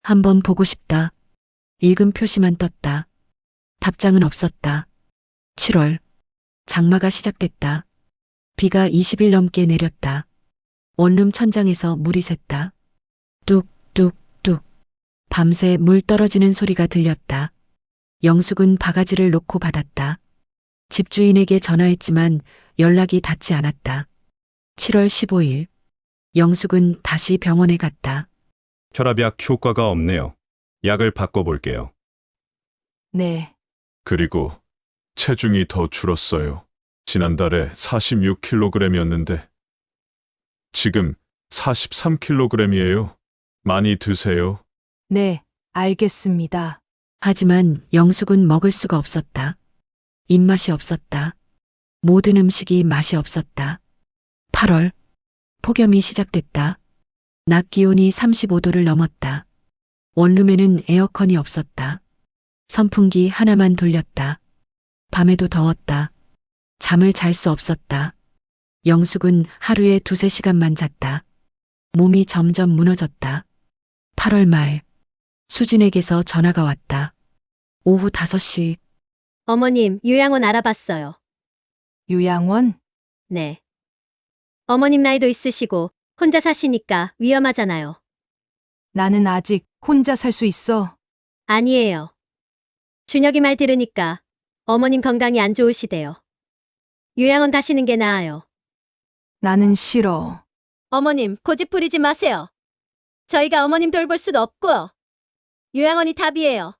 한번 보고 싶다. 읽음 표시만 떴다. 답장은 없었다. 7월. 장마가 시작됐다. 비가 20일 넘게 내렸다. 원룸 천장에서 물이 샜다. 뚝뚝뚝. 밤새 물 떨어지는 소리가 들렸다. 영숙은 바가지를 놓고 받았다. 집주인에게 전화했지만 연락이 닿지 않았다. 7월 15일. 영숙은 다시 병원에 갔다. 혈압약 효과가 없네요. 약을 바꿔볼게요. 네, 그리고 체중이 더 줄었어요. 지난달에 46kg이었는데 지금 43kg이에요. 많이 드세요. 네, 알겠습니다. 하지만 영숙은 먹을 수가 없었다. 입맛이 없었다. 모든 음식이 맛이 없었다. 8월. 폭염이 시작됐다. 낮 기온이 35도를 넘었다. 원룸에는 에어컨이 없었다. 선풍기 하나만 돌렸다. 밤에도 더웠다. 잠을 잘 수 없었다. 영숙은 하루에 2~3시간만 잤다. 몸이 점점 무너졌다. 8월 말. 수진에게서 전화가 왔다. 오후 5시. 어머님, 요양원 알아봤어요. 요양원? 네. 어머님 나이도 있으시고 혼자 사시니까 위험하잖아요. 나는 아직 혼자 살 수 있어. 아니에요. 준혁이 말 들으니까 어머님 건강이 안 좋으시대요. 요양원 가시는 게 나아요. 나는 싫어. 어머님, 고집 부리지 마세요. 저희가 어머님 돌볼 수도 없고요. 요양원이 답이에요.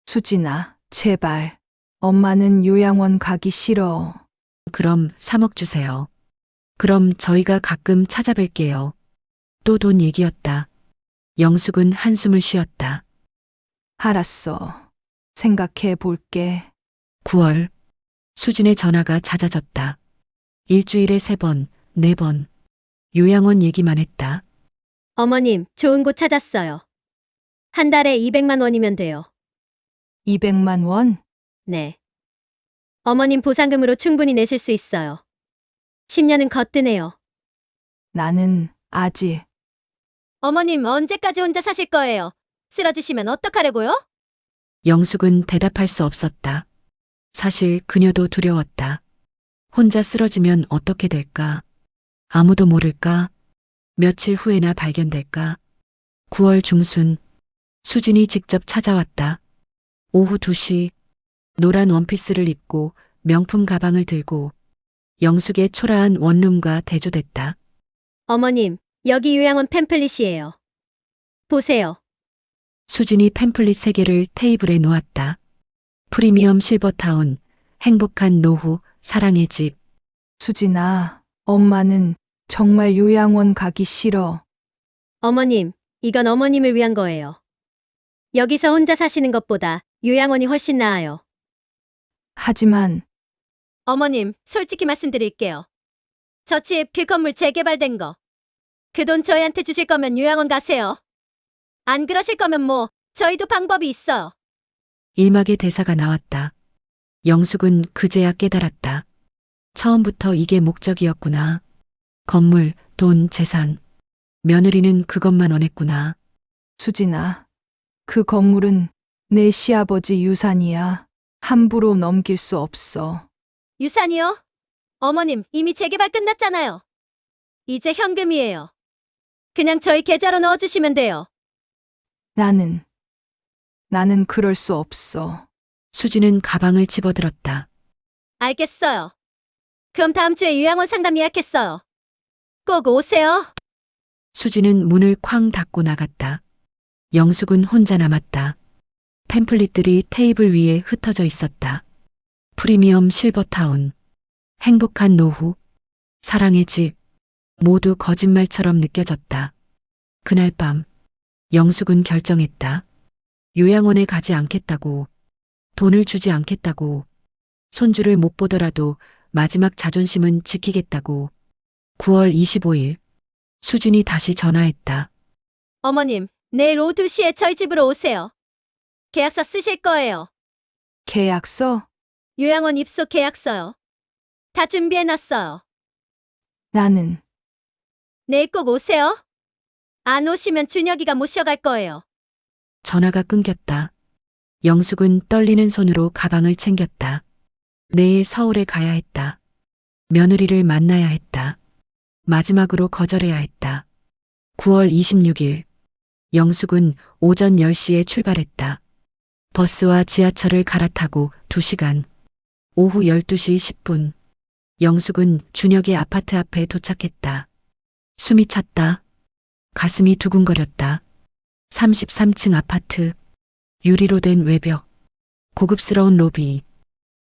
수진아, 제발. 엄마는 요양원 가기 싫어. 그럼 3억 주세요. 그럼 저희가 가끔 찾아뵐게요. 또 돈 얘기였다. 영숙은 한숨을 쉬었다. 알았어. 생각해 볼게. 9월. 수진의 전화가 잦아졌다. 일주일에 3번, 4번. 요양원 얘기만 했다. 어머님, 좋은 곳 찾았어요. 한 달에 200만 원이면 돼요. 200만 원? 네. 어머님 보상금으로 충분히 내실 수 있어요. 10년은 거뜬해요. 나는 아직. 어머님, 언제까지 혼자 사실 거예요? 쓰러지시면 어떡하려고요? 영숙은 대답할 수 없었다. 사실 그녀도 두려웠다. 혼자 쓰러지면 어떻게 될까? 아무도 모를까? 며칠 후에나 발견될까? 9월 중순. 수진이 직접 찾아왔다. 오후 2시. 노란 원피스를 입고 명품 가방을 들고 영숙의 초라한 원룸과 대조됐다. 어머님, 여기 요양원 팸플릿이에요. 보세요. 수진이 팸플릿 3개를 테이블에 놓았다. 프리미엄 실버타운, 행복한 노후, 사랑의 집. 수진아, 엄마는 정말 요양원 가기 싫어. 어머님, 이건 어머님을 위한 거예요. 여기서 혼자 사시는 것보다 요양원이 훨씬 나아요. 하지만 어머님, 솔직히 말씀드릴게요. 저 집 그 건물 재개발된 거. 그 돈 저희한테 주실 거면 요양원 가세요. 안 그러실 거면 뭐 저희도 방법이 있어요. 일막의 대사가 나왔다. 영숙은 그제야 깨달았다. 처음부터 이게 목적이었구나. 건물, 돈, 재산. 며느리는 그것만 원했구나. 수진아, 그 건물은 내 시아버지 유산이야. 함부로 넘길 수 없어. 유산이요? 어머님, 이미 재개발 끝났잖아요. 이제 현금이에요. 그냥 저희 계좌로 넣어주시면 돼요. 나는 그럴 수 없어. 수지는 가방을 집어들었다. 알겠어요. 그럼 다음 주에 요양원 상담 예약했어요. 꼭 오세요. 수지는 문을 쾅 닫고 나갔다. 영숙은 혼자 남았다. 팸플릿들이 테이블 위에 흩어져 있었다. 프리미엄 실버타운, 행복한 노후, 사랑의 집, 모두 거짓말처럼 느껴졌다. 그날 밤, 영숙은 결정했다. 요양원에 가지 않겠다고, 돈을 주지 않겠다고, 손주를 못 보더라도 마지막 자존심은 지키겠다고. 9월 25일, 수진이 다시 전화했다. 어머님, 내일 오후 2시에 저희 집으로 오세요. 계약서 쓰실 거예요. 계약서? 요양원 입소 계약서요. 다 준비해놨어요. 나는 내일 꼭 오세요. 안 오시면 준혁이가 모셔갈 거예요. 전화가 끊겼다. 영숙은 떨리는 손으로 가방을 챙겼다. 내일 서울에 가야 했다. 며느리를 만나야 했다. 마지막으로 거절해야 했다. 9월 26일, 영숙은 오전 10시에 출발했다. 버스와 지하철을 갈아타고 2시간. 오후 12시 10분, 영숙은 준혁의 아파트 앞에 도착했다. 숨이 찼다. 가슴이 두근거렸다. 33층 아파트, 유리로 된 외벽, 고급스러운 로비.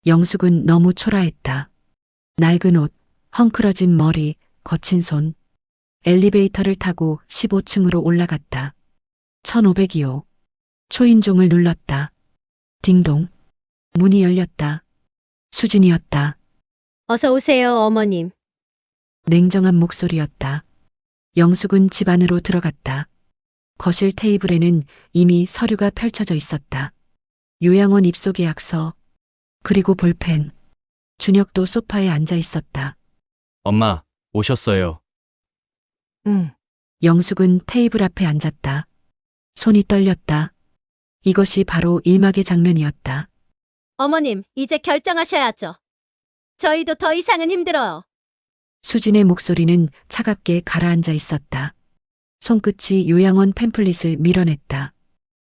영숙은 너무 초라했다. 낡은 옷, 헝클어진 머리, 거친 손. 엘리베이터를 타고 15층으로 올라갔다. 1502호. 초인종을 눌렀다. 딩동. 문이 열렸다. 수진이었다. 어서 오세요, 어머님. 냉정한 목소리였다. 영숙은 집 안으로 들어갔다. 거실 테이블에는 이미 서류가 펼쳐져 있었다. 요양원 입소 계약서, 그리고 볼펜. 준혁도 소파에 앉아 있었다. 엄마, 오셨어요. 응. 영숙은 테이블 앞에 앉았다. 손이 떨렸다. 이것이 바로 일막의 장면이었다. 어머님, 이제 결정하셔야죠. 저희도 더 이상은 힘들어요. 수진의 목소리는 차갑게 가라앉아 있었다. 손끝이 요양원 팸플릿을 밀어냈다.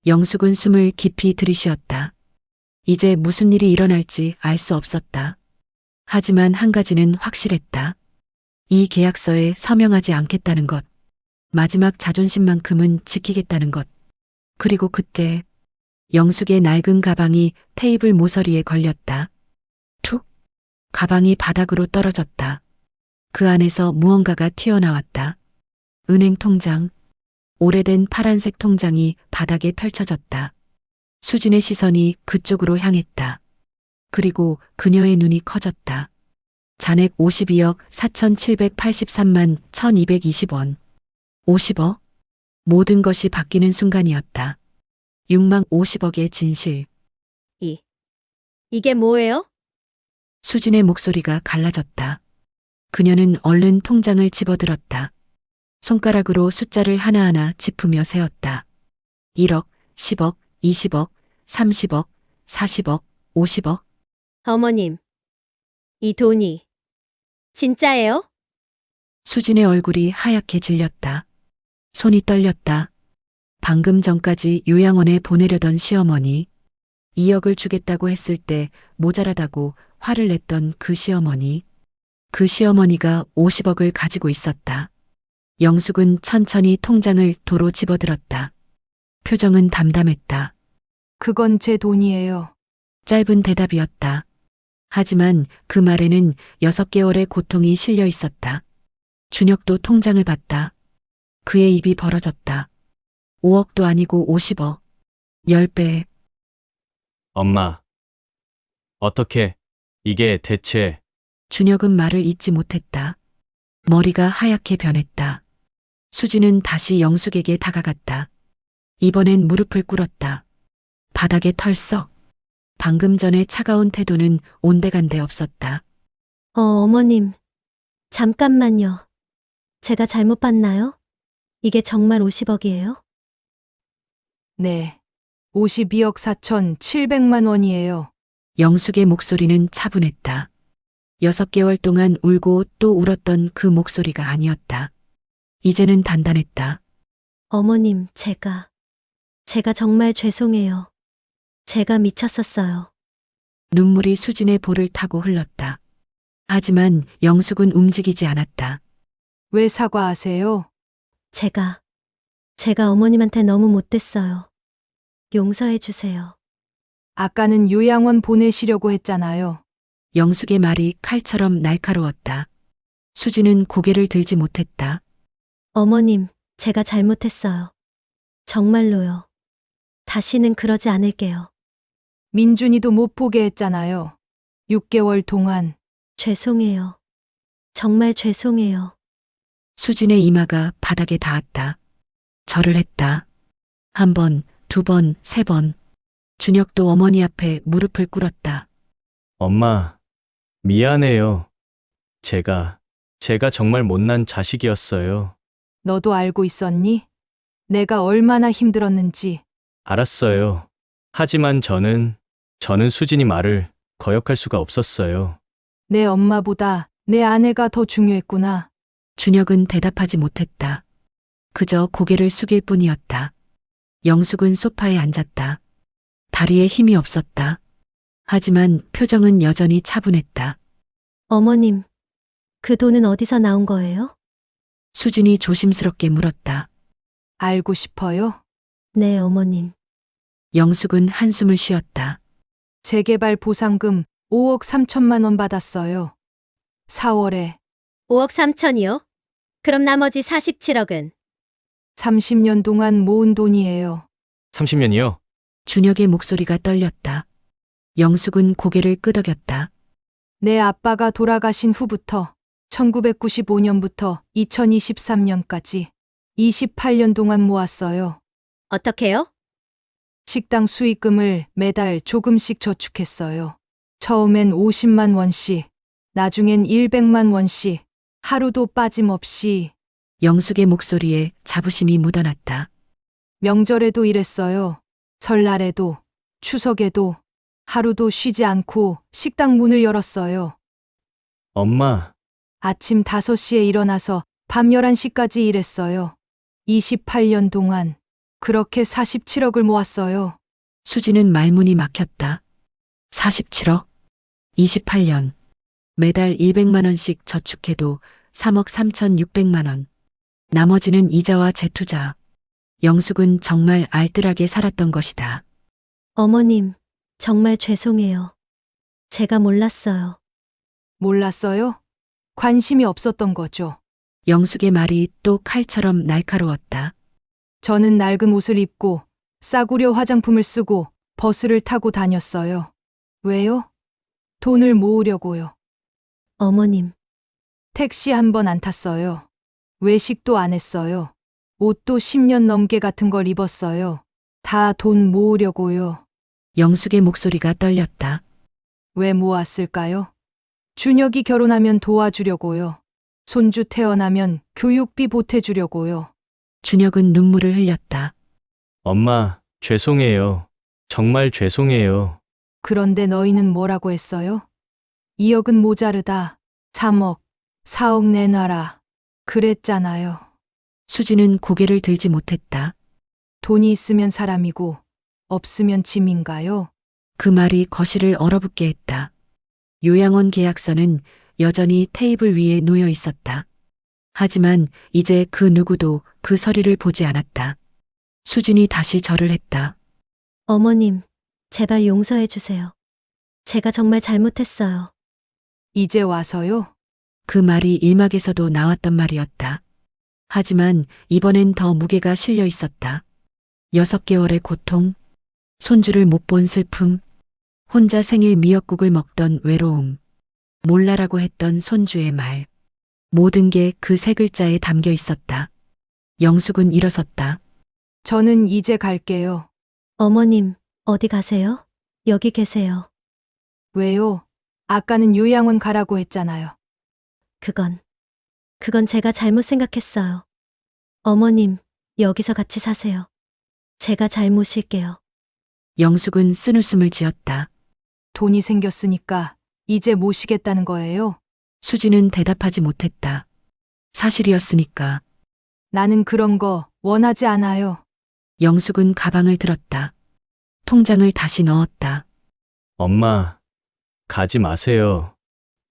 영숙은 숨을 깊이 들이쉬었다. 이제 무슨 일이 일어날지 알 수 없었다. 하지만 한 가지는 확실했다. 이 계약서에 서명하지 않겠다는 것. 마지막 자존심만큼은 지키겠다는 것. 그리고 그때 영숙의 낡은 가방이 테이블 모서리에 걸렸다. 툭! 가방이 바닥으로 떨어졌다. 그 안에서 무언가가 튀어나왔다. 은행 통장, 오래된 파란색 통장이 바닥에 펼쳐졌다. 수진의 시선이 그쪽으로 향했다. 그리고 그녀의 눈이 커졌다. 잔액 52억 4,783만 1,220원. 50억? 모든 것이 바뀌는 순간이었다. 6만 50억의 진실. 이게 뭐예요? 수진의 목소리가 갈라졌다. 그녀는 얼른 통장을 집어들었다. 손가락으로 숫자를 하나하나 짚으며 세었다. 1억, 10억, 20억, 30억, 40억, 50억. 어머님, 이 돈이 진짜예요? 수진의 얼굴이 하얗게 질렸다. 손이 떨렸다. 방금 전까지 요양원에 보내려던 시어머니, 2억을 주겠다고 했을 때 모자라다고 화를 냈던 그 시어머니, 그 시어머니가 50억을 가지고 있었다. 영숙은 천천히 통장을 도로 집어들었다. 표정은 담담했다. 그건 제 돈이에요. 짧은 대답이었다. 하지만 그 말에는 6개월의 고통이 실려 있었다. 준혁도 통장을 봤다. 그의 입이 벌어졌다. 5억도 아니고 50억. 10배. 엄마. 어떻게, 이게 대체... 준혁은 말을 잇지 못했다. 머리가 하얗게 변했다. 수지는 다시 영숙에게 다가갔다. 이번엔 무릎을 꿇었다. 바닥에 털썩. 방금 전에 차가운 태도는 온데간데 없었다. 어머님. 잠깐만요. 제가 잘못 봤나요? 이게 정말 50억이에요? 네. 52억 4,700만 원이에요. 영숙의 목소리는 차분했다. 6개월 동안 울고 또 울었던 그 목소리가 아니었다. 이제는 단단했다. 어머님, 제가 정말 죄송해요. 제가 미쳤었어요. 눈물이 수진의 볼을 타고 흘렀다. 하지만 영숙은 움직이지 않았다. 왜 사과하세요? 제가 어머님한테 너무 못됐어요. 용서해 주세요. 아까는 요양원 보내시려고 했잖아요. 영숙의 말이 칼처럼 날카로웠다. 수진은 고개를 들지 못했다. 어머님, 제가 잘못했어요. 정말로요. 다시는 그러지 않을게요. 민준이도 못 보게 했잖아요. 6개월 동안. 죄송해요. 정말 죄송해요. 수진의 이마가 바닥에 닿았다. 절을 했다. 1번, 2번, 3번. 준혁도 어머니 앞에 무릎을 꿇었다. 엄마, 미안해요. 제가 정말 못난 자식이었어요. 너도 알고 있었니? 내가 얼마나 힘들었는지. 알았어요. 하지만 저는 수진이 말을 거역할 수가 없었어요. 내 엄마보다 내 아내가 더 중요했구나. 준혁은 대답하지 못했다. 그저 고개를 숙일 뿐이었다. 영숙은 소파에 앉았다. 다리에 힘이 없었다. 하지만 표정은 여전히 차분했다. 어머님, 그 돈은 어디서 나온 거예요? 수진이 조심스럽게 물었다. 알고 싶어요? 네, 어머님. 영숙은 한숨을 쉬었다. 재개발 보상금 5억 3천만 원 받았어요. 4월에 5억 3천이요? 그럼 나머지 47억은? 30년 동안 모은 돈이에요. 30년이요? 준혁의 목소리가 떨렸다. 영숙은 고개를 끄덕였다. 내 아빠가 돌아가신 후부터 1995년부터 2023년까지 28년 동안 모았어요. 어떻게요? 식당 수익금을 매달 조금씩 저축했어요. 처음엔 50만 원씩, 나중엔 100만 원씩, 하루도 빠짐없이. 영숙의 목소리에 자부심이 묻어났다. 명절에도 일했어요. 설날에도, 추석에도, 하루도 쉬지 않고 식당 문을 열었어요. 엄마, 아침 5시에 일어나서 밤 11시까지 일했어요. 28년 동안 그렇게 47억을 모았어요. 수지는 말문이 막혔다. 47억? 28년. 매달 200만 원씩 저축해도 3억 3,600만 원. 나머지는 이자와 재투자. 영숙은 정말 알뜰하게 살았던 것이다. 어머님, 정말 죄송해요. 제가 몰랐어요. 몰랐어요? 관심이 없었던 거죠. 영숙의 말이 또 칼처럼 날카로웠다. 저는 낡은 옷을 입고 싸구려 화장품을 쓰고 버스를 타고 다녔어요. 왜요? 돈을 모으려고요. 어머님. 택시 한 번 안 탔어요. 외식도 안 했어요. 옷도 10년 넘게 같은 걸 입었어요. 다 돈 모으려고요. 영숙의 목소리가 떨렸다. 왜 모았을까요? 준혁이 결혼하면 도와주려고요. 손주 태어나면 교육비 보태주려고요. 준혁은 눈물을 흘렸다. 엄마, 죄송해요. 정말 죄송해요. 그런데 너희는 뭐라고 했어요? 2억은 모자르다. 3억, 4억 내놔라. 그랬잖아요. 수지는 고개를 들지 못했다. 돈이 있으면 사람이고 없으면 짐인가요? 그 말이 거실을 얼어붙게 했다. 요양원 계약서는 여전히 테이블 위에 놓여 있었다. 하지만 이제 그 누구도 그 서류를 보지 않았다. 수진이 다시 절을 했다. 어머님, 제발 용서해 주세요. 제가 정말 잘못했어요. 이제 와서요? 그 말이 일막에서도 나왔던 말이었다. 하지만 이번엔 더 무게가 실려 있었다. 6개월의 고통, 손주를 못 본 슬픔, 혼자 생일 미역국을 먹던 외로움, 몰라라고 했던 손주의 말. 모든 게 그 3글자에 담겨 있었다. 영숙은 일어섰다. 저는 이제 갈게요. 어머님, 어디 가세요? 여기 계세요. 왜요? 아까는 요양원 가라고 했잖아요. 그건 제가 잘못 생각했어요. 어머님, 여기서 같이 사세요. 제가 잘 모실게요. 영숙은 쓴웃음을 지었다. 돈이 생겼으니까 이제 모시겠다는 거예요? 수지는 대답하지 못했다. 사실이었으니까. 나는 그런 거 원하지 않아요. 영숙은 가방을 들었다. 통장을 다시 넣었다. 엄마, 가지 마세요.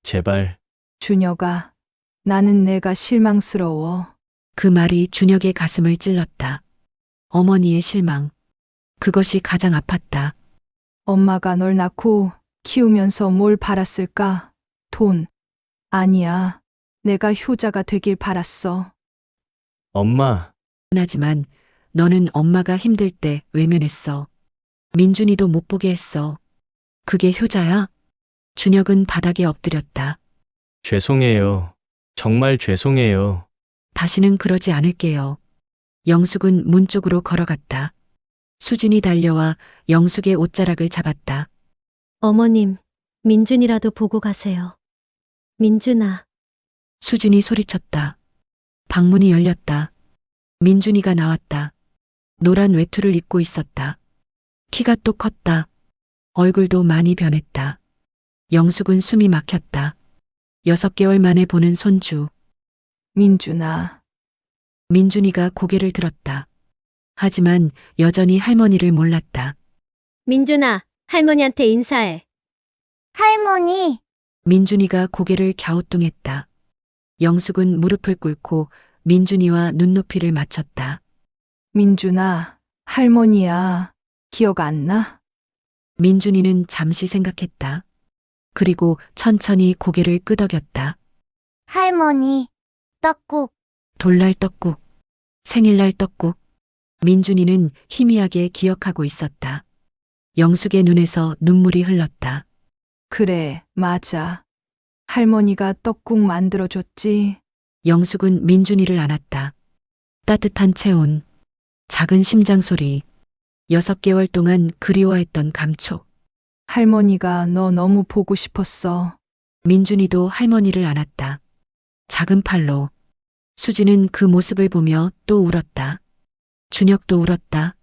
제발. 준혁아, 나는 내가 실망스러워. 그 말이 준혁의 가슴을 찔렀다. 어머니의 실망. 그것이 가장 아팠다. 엄마가 널 낳고 키우면서 뭘 바랐을까? 돈. 아니야. 내가 효자가 되길 바랐어. 엄마, 하지만 너는 엄마가 힘들 때 외면했어. 민준이도 못 보게 했어. 그게 효자야? 준혁은 바닥에 엎드렸다. 죄송해요. 정말 죄송해요. 다시는 그러지 않을게요. 영숙은 문 쪽으로 걸어갔다. 수진이 달려와 영숙의 옷자락을 잡았다. 어머님, 민준이라도 보고 가세요. 민준아. 수진이 소리쳤다. 방문이 열렸다. 민준이가 나왔다. 노란 외투를 입고 있었다. 키가 또 컸다. 얼굴도 많이 변했다. 영숙은 숨이 막혔다. 6개월 만에 보는 손주. 민준아. 민준이가 고개를 들었다. 하지만 여전히 할머니를 몰랐다. 민준아, 할머니한테 인사해. 할머니. 민준이가 고개를 갸우뚱했다. 영숙은 무릎을 꿇고 민준이와 눈높이를 맞췄다. 민준아, 할머니야. 기억 안 나? 민준이는 잠시 생각했다. 그리고 천천히 고개를 끄덕였다. 할머니. 떡국. 돌날 떡국, 생일날 떡국. 민준이는 희미하게 기억하고 있었다. 영숙의 눈에서 눈물이 흘렀다. 그래, 맞아. 할머니가 떡국 만들어줬지. 영숙은 민준이를 안았다. 따뜻한 체온, 작은 심장 소리, 6개월 동안 그리워했던 감촉. 할머니가 너 너무 보고 싶었어. 민준이도 할머니를 안았다. 작은 팔로. 수지는 그 모습을 보며 또 울었다. 준혁도 울었다.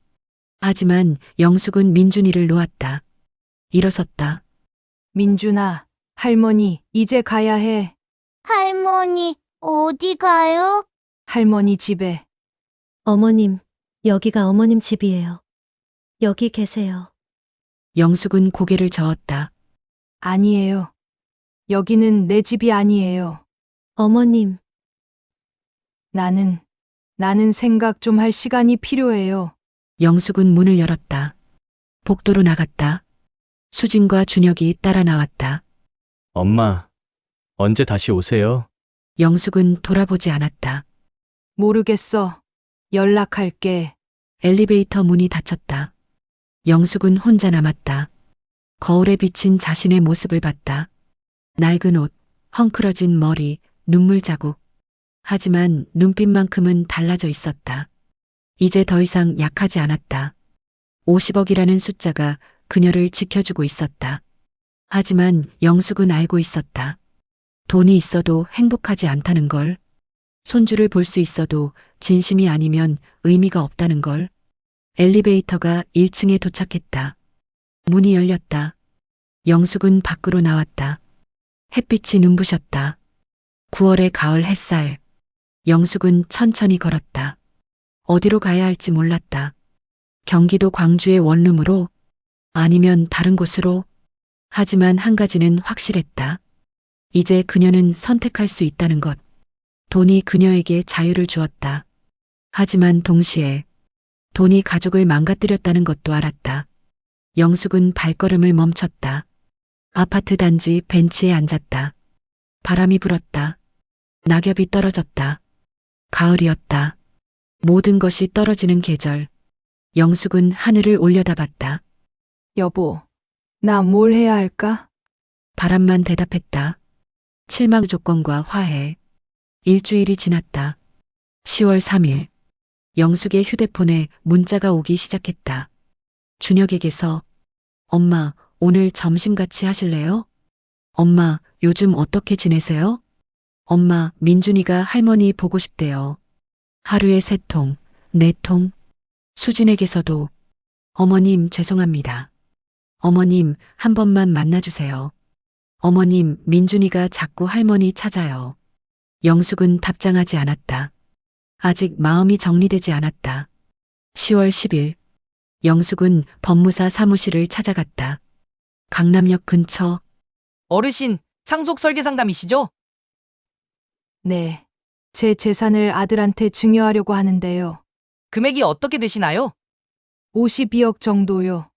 하지만 영숙은 민준이를 놓았다. 일어섰다. 민준아, 할머니, 이제 가야 해. 할머니, 어디 가요? 할머니 집에. 어머님, 여기가 어머님 집이에요. 여기 계세요. 영숙은 고개를 저었다. 아니에요. 여기는 내 집이 아니에요. 어머님. 나는 생각 좀 할 시간이 필요해요. 영숙은 문을 열었다. 복도로 나갔다. 수진과 준혁이 따라 나왔다. 엄마, 언제 다시 오세요? 영숙은 돌아보지 않았다. 모르겠어. 연락할게. 엘리베이터 문이 닫혔다. 영숙은 혼자 남았다. 거울에 비친 자신의 모습을 봤다. 낡은 옷, 헝클어진 머리, 눈물 자국. 하지만 눈빛만큼은 달라져 있었다. 이제 더 이상 약하지 않았다. 50억이라는 숫자가 그녀를 지켜주고 있었다. 하지만 영숙은 알고 있었다. 돈이 있어도 행복하지 않다는 걸. 손주를 볼 수 있어도 진심이 아니면 의미가 없다는 걸. 엘리베이터가 1층에 도착했다. 문이 열렸다. 영숙은 밖으로 나왔다. 햇빛이 눈부셨다. 9월의 가을 햇살. 영숙은 천천히 걸었다. 어디로 가야 할지 몰랐다. 경기도 광주의 원룸으로 아니면 다른 곳으로. 하지만 한 가지는 확실했다. 이제 그녀는 선택할 수 있다는 것. 돈이 그녀에게 자유를 주었다. 하지만 동시에 돈이 가족을 망가뜨렸다는 것도 알았다. 영숙은 발걸음을 멈췄다. 아파트 단지 벤치에 앉았다. 바람이 불었다. 낙엽이 떨어졌다. 가을이었다. 모든 것이 떨어지는 계절. 영숙은 하늘을 올려다봤다. 여보, 나 뭘 해야 할까? 바람만 대답했다. 칠막 조건과 화해. 일주일이 지났다. 10월 3일. 영숙의 휴대폰에 문자가 오기 시작했다. 준혁에게서 엄마, 오늘 점심 같이 하실래요? 엄마, 요즘 어떻게 지내세요? 엄마, 민준이가 할머니 보고 싶대요. 하루에 3통, 4통. 수진에게서도 어머님 죄송합니다. 어머님 한 번만 만나주세요. 어머님, 민준이가 자꾸 할머니 찾아요. 영숙은 답장하지 않았다. 아직 마음이 정리되지 않았다. 10월 10일, 영숙은 법무사 사무실을 찾아갔다. 강남역 근처. 어르신, 상속 설계 상담이시죠? 네. 제 재산을 아들한테 증여하려고 하는데요. 금액이 어떻게 되시나요? 52억 정도요.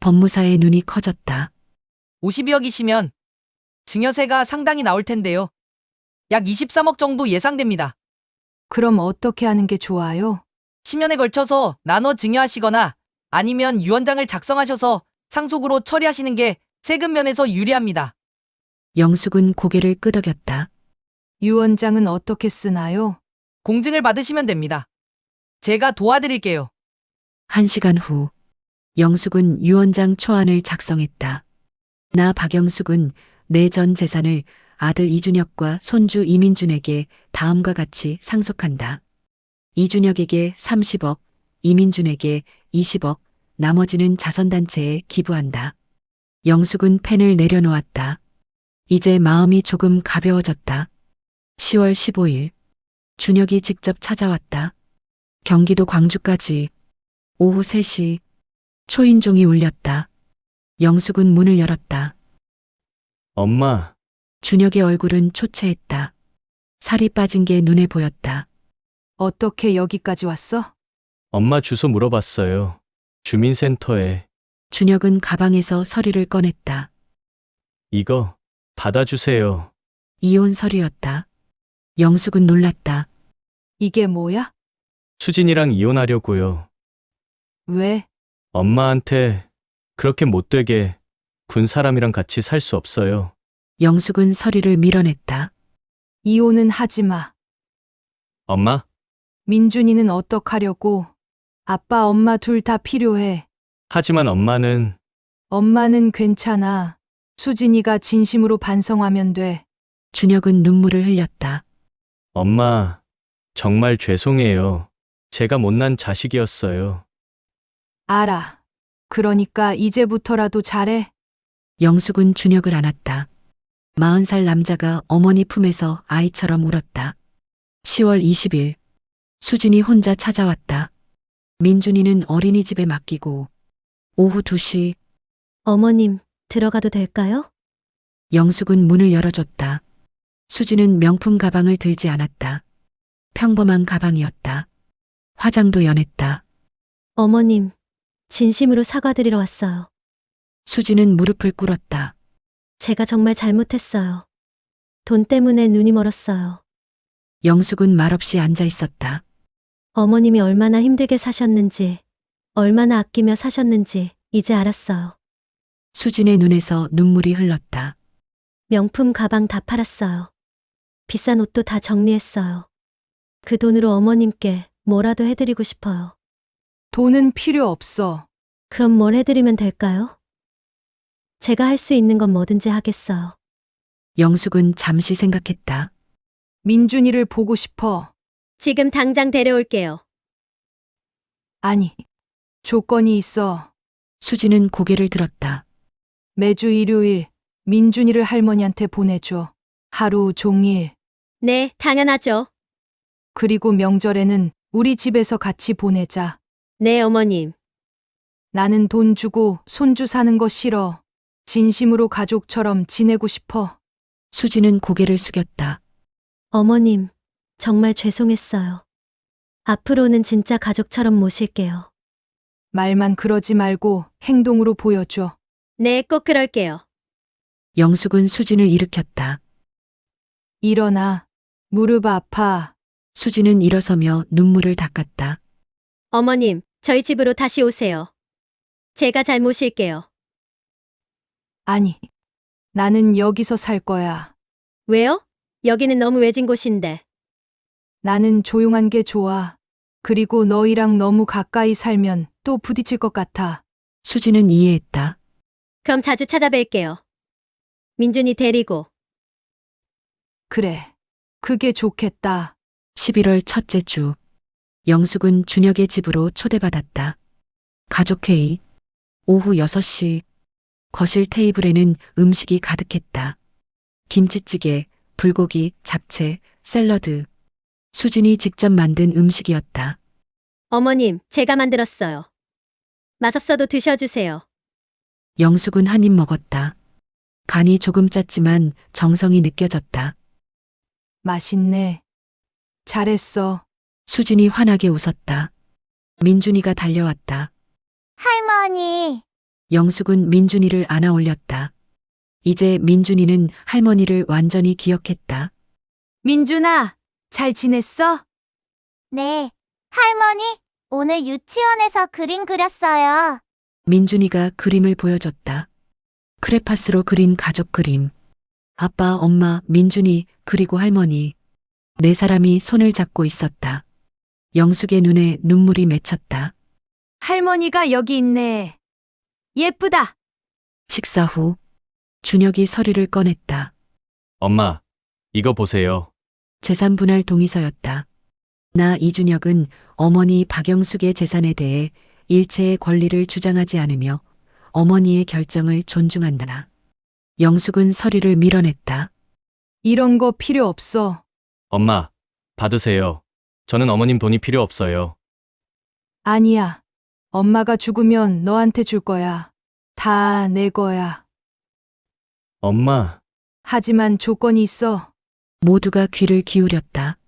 법무사의 눈이 커졌다. 52억이시면 증여세가 상당히 나올 텐데요. 약 23억 정도 예상됩니다. 그럼 어떻게 하는 게 좋아요? 10년에 걸쳐서 나눠 증여하시거나 아니면 유언장을 작성하셔서 상속으로 처리하시는 게 세금 면에서 유리합니다. 영숙은 고개를 끄덕였다. 유언장은 어떻게 쓰나요? 공증을 받으시면 됩니다. 제가 도와드릴게요. 1시간 후, 영숙은 유언장 초안을 작성했다. 나 박영숙은 내 전 재산을 아들 이준혁과 손주 이민준에게 다음과 같이 상속한다. 이준혁에게 30억, 이민준에게 20억, 나머지는 자선단체에 기부한다. 영숙은 펜을 내려놓았다. 이제 마음이 조금 가벼워졌다. 10월 15일, 준혁이 직접 찾아왔다. 경기도 광주까지. 오후 3시, 초인종이 울렸다. 영숙은 문을 열었다. 엄마, 준혁의 얼굴은 초췌했다. 살이 빠진 게 눈에 보였다. 어떻게 여기까지 왔어? 엄마 주소 물어봤어요. 주민센터에. 준혁은 가방에서 서류를 꺼냈다. 이거 받아주세요. 이혼 서류였다. 영숙은 놀랐다. 이게 뭐야? 수진이랑 이혼하려고요. 왜? 엄마한테 그렇게 못되게 군 사람이랑 같이 살 수 없어요. 영숙은 서류를 밀어냈다. 이혼은 하지 마. 엄마, 민준이는 어떡하려고? 아빠, 엄마 둘 다 필요해. 하지만 엄마는 엄마는 괜찮아. 수진이가 진심으로 반성하면 돼. 준혁은 눈물을 흘렸다. 엄마, 정말 죄송해요. 제가 못난 자식이었어요. 알아. 그러니까 이제부터라도 잘해. 영숙은 준혁을 안았다. 40살 남자가 어머니 품에서 아이처럼 울었다. 10월 20일, 수진이 혼자 찾아왔다. 민준이는 어린이집에 맡기고. 오후 2시. 어머님, 들어가도 될까요? 영숙은 문을 열어줬다. 수진은 명품 가방을 들지 않았다. 평범한 가방이었다. 화장도 연했다. 어머님, 진심으로 사과드리러 왔어요. 수진은 무릎을 꿇었다. 제가 정말 잘못했어요. 돈 때문에 눈이 멀었어요. 영숙은 말없이 앉아 있었다. 어머님이 얼마나 힘들게 사셨는지, 얼마나 아끼며 사셨는지 이제 알았어요. 수진의 눈에서 눈물이 흘렀다. 명품 가방 다 팔았어요. 비싼 옷도 다 정리했어요. 그 돈으로 어머님께 뭐라도 해드리고 싶어요. 돈은 필요 없어. 그럼 뭘 해드리면 될까요? 제가 할 수 있는 건 뭐든지 하겠어요. 영숙은 잠시 생각했다. 민준이를 보고 싶어. 지금 당장 데려올게요. 아니, 조건이 있어. 수진은 고개를 들었다. 매주 일요일 민준이를 할머니한테 보내줘. 하루 종일. 네, 당연하죠. 그리고 명절에는 우리 집에서 같이 보내자. 네, 어머님. 나는 돈 주고 손주 사는 거 싫어. 진심으로 가족처럼 지내고 싶어. 수진은 고개를 숙였다. 어머님, 정말 죄송했어요. 앞으로는 진짜 가족처럼 모실게요. 말만 그러지 말고 행동으로 보여줘. 네, 꼭 그럴게요. 영숙은 수진을 일으켰다. 일어나. 무릎 아파. 수진은 일어서며 눈물을 닦았다. 어머님, 저희 집으로 다시 오세요. 제가 잘 모실게요. 아니, 나는 여기서 살 거야. 왜요? 여기는 너무 외진 곳인데. 나는 조용한 게 좋아. 그리고 너희랑 너무 가까이 살면 또 부딪힐 것 같아. 수진은 이해했다. 그럼 자주 찾아뵐게요. 민준이 데리고. 그래. 그게 좋겠다. 11월 첫째 주. 영숙은 준혁의 집으로 초대받았다. 가족회의. 오후 6시. 거실 테이블에는 음식이 가득했다. 김치찌개, 불고기, 잡채, 샐러드. 수진이 직접 만든 음식이었다. 어머님, 제가 만들었어요. 맛없어도 드셔주세요. 영숙은 한 입 먹었다. 간이 조금 짰지만 정성이 느껴졌다. 맛있네. 잘했어. 수진이 환하게 웃었다. 민준이가 달려왔다. 할머니. 영숙은 민준이를 안아 올렸다. 이제 민준이는 할머니를 완전히 기억했다. 민준아, 잘 지냈어? 네. 할머니, 오늘 유치원에서 그림 그렸어요. 민준이가 그림을 보여줬다. 크레파스로 그린 가족 그림. 아빠, 엄마, 민준이, 그리고 할머니. 네 사람이 손을 잡고 있었다. 영숙의 눈에 눈물이 맺혔다. 할머니가 여기 있네. 예쁘다. 식사 후 준혁이 서류를 꺼냈다. 엄마, 이거 보세요. 재산 분할 동의서였다. 나 이준혁은 어머니 박영숙의 재산에 대해 일체의 권리를 주장하지 않으며 어머니의 결정을 존중한다. 영숙은 서류를 밀어냈다. 이런 거 필요 없어. 엄마, 받으세요. 저는 어머님 돈이 필요 없어요. 아니야. 엄마가 죽으면 너한테 줄 거야. 다 내 거야. 엄마, 하지만 조건이 있어. 모두가 귀를 기울였다.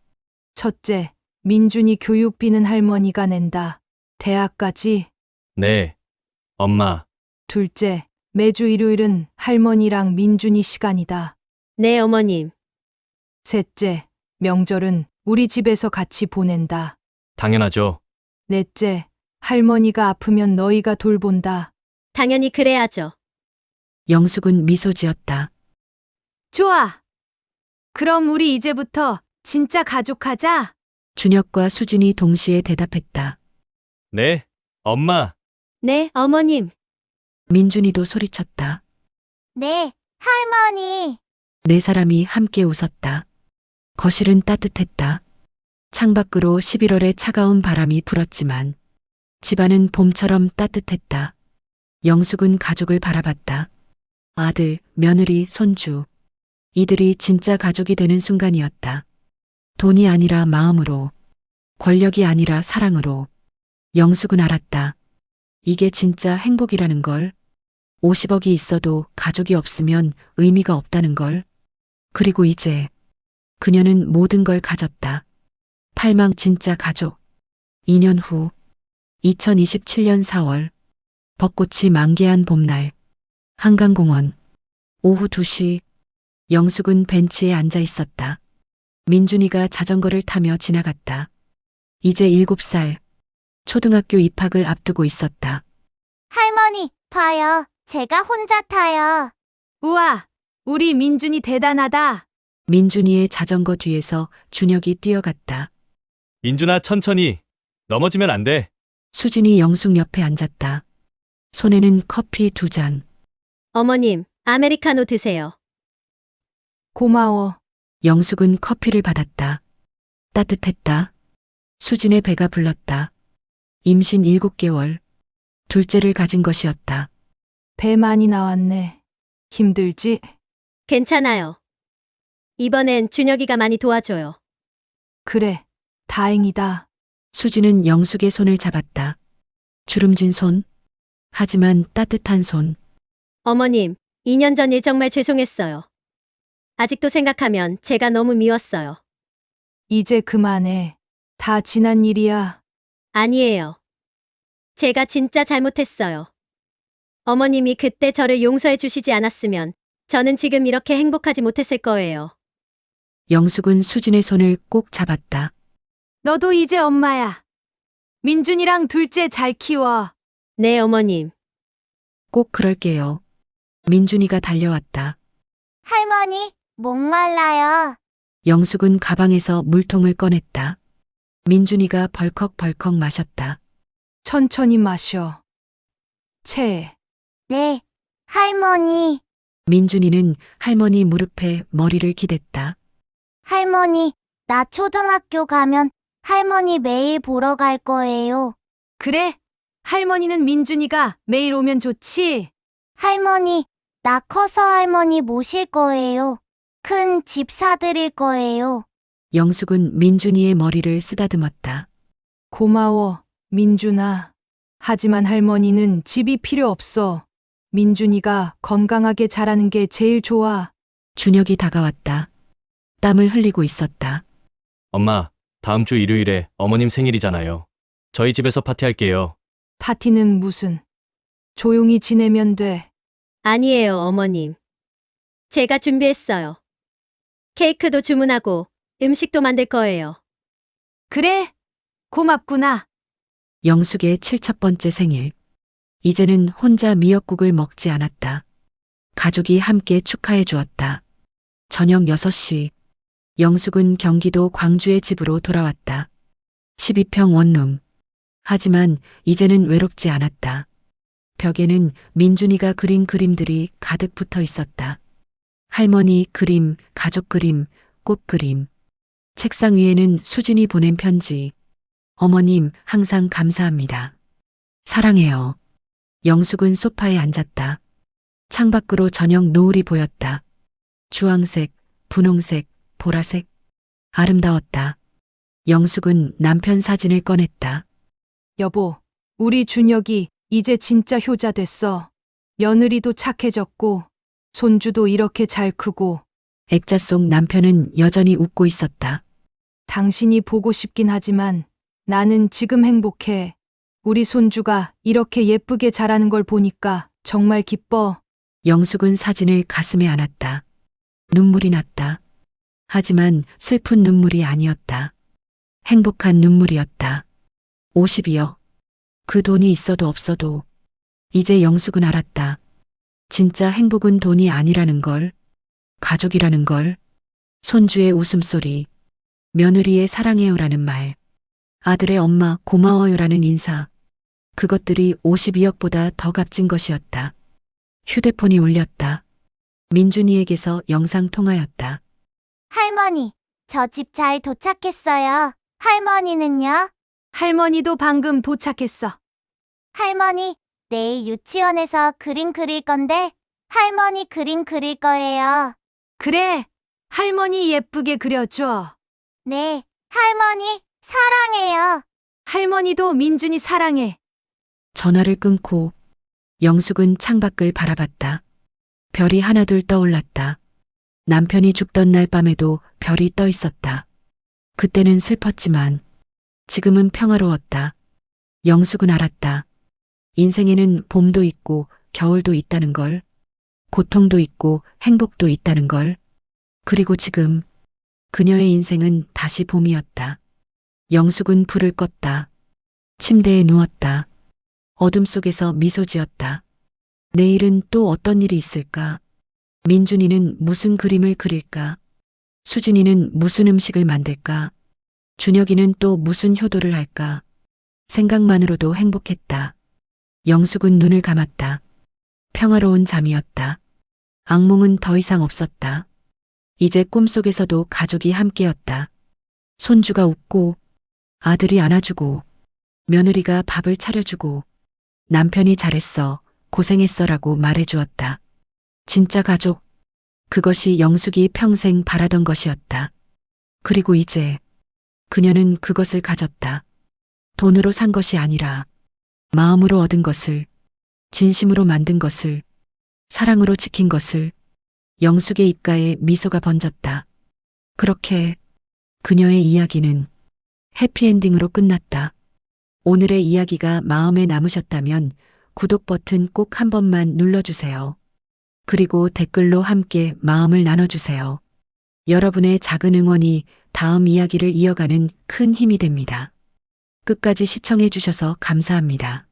첫째, 민준이 교육비는 할머니가 낸다. 대학까지. 네. 엄마, 둘째, 매주 일요일은 할머니랑 민준이 시간이다. 네, 어머님. 셋째, 명절은 우리 집에서 같이 보낸다. 당연하죠. 넷째, 할머니가 아프면 너희가 돌본다. 당연히 그래야죠. 영숙은 미소 지었다. 좋아. 그럼 우리 이제부터 진짜 가족하자. 준혁과 수진이 동시에 대답했다. 네, 엄마. 네, 어머님. 민준이도 소리쳤다. 네, 할머니. 네 사람이 함께 웃었다. 거실은 따뜻했다. 창밖으로 11월의 차가운 바람이 불었지만 집안은 봄처럼 따뜻했다. 영숙은 가족을 바라봤다. 아들, 며느리, 손주. 이들이 진짜 가족이 되는 순간이었다. 돈이 아니라 마음으로, 권력이 아니라 사랑으로. 영숙은 알았다. 이게 진짜 행복이라는 걸. 50억이 있어도 가족이 없으면 의미가 없다는 걸. 그리고 이제 그녀는 모든 걸 가졌다. 팔망 진짜 가족. 2년 후 2027년 4월 벚꽃이 만개한 봄날 한강공원 오후 2시 영숙은 벤치에 앉아 있었다. 민준이가 자전거를 타며 지나갔다. 이제 7살 초등학교 입학을 앞두고 있었다. 할머니, 봐요. 제가 혼자 타요. 우와, 우리 민준이 대단하다. 민준이의 자전거 뒤에서 준혁이 뛰어갔다. 민준아, 천천히. 넘어지면 안 돼. 수진이 영숙 옆에 앉았다. 손에는 커피 2잔. 어머님, 아메리카노 드세요. 고마워. 영숙은 커피를 받았다. 따뜻했다. 수진의 배가 불렀다. 임신 7개월. 둘째를 가진 것이었다. 배 많이 나왔네. 힘들지? 괜찮아요. 이번엔 준혁이가 많이 도와줘요. 그래, 다행이다. 수진은 영숙의 손을 잡았다. 주름진 손. 하지만 따뜻한 손. 어머님, 2년 전 일 정말 죄송했어요. 아직도 생각하면 제가 너무 미웠어요. 이제 그만해. 다 지난 일이야. 아니에요. 제가 진짜 잘못했어요. 어머님이 그때 저를 용서해 주시지 않았으면 저는 지금 이렇게 행복하지 못했을 거예요. 영숙은 수진의 손을 꼭 잡았다. 너도 이제 엄마야. 민준이랑 둘째 잘 키워. 네, 어머님. 꼭 그럴게요. 민준이가 달려왔다. 할머니, 목말라요. 영숙은 가방에서 물통을 꺼냈다. 민준이가 벌컥벌컥 마셨다. 천천히 마셔. 네, 할머니. 민준이는 할머니 무릎에 머리를 기댔다. 할머니, 나 초등학교 가면 할머니 매일 보러 갈 거예요. 그래? 할머니는 민준이가 매일 오면 좋지? 할머니, 나 커서 할머니 모실 거예요. 큰 집 사드릴 거예요. 영숙은 민준이의 머리를 쓰다듬었다. 고마워, 민준아. 하지만 할머니는 집이 필요 없어. 민준이가 건강하게 자라는 게 제일 좋아. 준혁이 다가왔다. 땀을 흘리고 있었다. 엄마, 다음 주 일요일에 어머님 생일이잖아요. 저희 집에서 파티할게요. 파티는 무슨. 조용히 지내면 돼. 아니에요, 어머님. 제가 준비했어요. 케이크도 주문하고 음식도 만들 거예요. 그래, 고맙구나. 영숙의 7번째 생일. 이제는 혼자 미역국을 먹지 않았다. 가족이 함께 축하해 주었다. 저녁 6시. 영숙은 경기도 광주의 집으로 돌아왔다. 12평 원룸. 하지만 이제는 외롭지 않았다. 벽에는 민준이가 그린 그림들이 가득 붙어 있었다. 할머니 그림, 가족 그림, 꽃 그림. 책상 위에는 수진이 보낸 편지. 어머님, 항상 감사합니다. 사랑해요. 영숙은 소파에 앉았다. 창밖으로 저녁 노을이 보였다. 주황색, 분홍색, 보라색. 아름다웠다. 영숙은 남편 사진을 꺼냈다. 여보, 우리 준혁이 이제 진짜 효자 됐어. 며느리도 착해졌고, 손주도 이렇게 잘 크고. 액자 속 남편은 여전히 웃고 있었다. 당신이 보고 싶긴 하지만 나는 지금 행복해. 우리 손주가 이렇게 예쁘게 자라는 걸 보니까 정말 기뻐. 영숙은 사진을 가슴에 안았다. 눈물이 났다. 하지만 슬픈 눈물이 아니었다. 행복한 눈물이었다. 50이요. 그 돈이 있어도 없어도 이제 영숙은 알았다. 진짜 행복은 돈이 아니라는 걸, 가족이라는 걸, 손주의 웃음소리, 며느리의 사랑해요라는 말, 아들의 엄마 고마워요라는 인사, 그것들이 52억보다 더 값진 것이었다. 휴대폰이 울렸다. 민준이에게서 영상통화였다. 할머니, 저 집 잘 도착했어요. 할머니는요? 할머니도 방금 도착했어. 할머니, 내일 유치원에서 그림 그릴 건데 할머니 그림 그릴 거예요. 그래, 할머니 예쁘게 그려줘. 네, 할머니 사랑해요. 할머니도 민준이 사랑해. 전화를 끊고 영숙은 창밖을 바라봤다. 별이 하나둘 떠올랐다. 남편이 죽던 날 밤에도 별이 떠 있었다. 그때는 슬펐지만 지금은 평화로웠다. 영숙은 알았다. 인생에는 봄도 있고 겨울도 있다는 걸, 고통도 있고 행복도 있다는 걸. 그리고 지금 그녀의 인생은 다시 봄이었다. 영숙은 불을 껐다. 침대에 누웠다. 어둠 속에서 미소 지었다. 내일은 또 어떤 일이 있을까? 민준이는 무슨 그림을 그릴까? 수진이는 무슨 음식을 만들까? 준혁이는 또 무슨 효도를 할까? 생각만으로도 행복했다. 영숙은 눈을 감았다. 평화로운 잠이었다. 악몽은 더 이상 없었다. 이제 꿈속에서도 가족이 함께였다. 손주가 웃고, 아들이 안아주고, 며느리가 밥을 차려주고, 남편이 잘했어, 고생했어라고 말해주었다. 진짜 가족, 그것이 영숙이 평생 바라던 것이었다. 그리고 이제 그녀는 그것을 가졌다. 돈으로 산 것이 아니라 마음으로 얻은 것을, 진심으로 만든 것을, 사랑으로 지킨 것을. 영숙의 입가에 미소가 번졌다. 그렇게 그녀의 이야기는 해피엔딩으로 끝났다. 오늘의 이야기가 마음에 남으셨다면 구독 버튼 꼭 한 번만 눌러주세요. 그리고 댓글로 함께 마음을 나눠주세요. 여러분의 작은 응원이 다음 이야기를 이어가는 큰 힘이 됩니다. 끝까지 시청해 주셔서 감사합니다.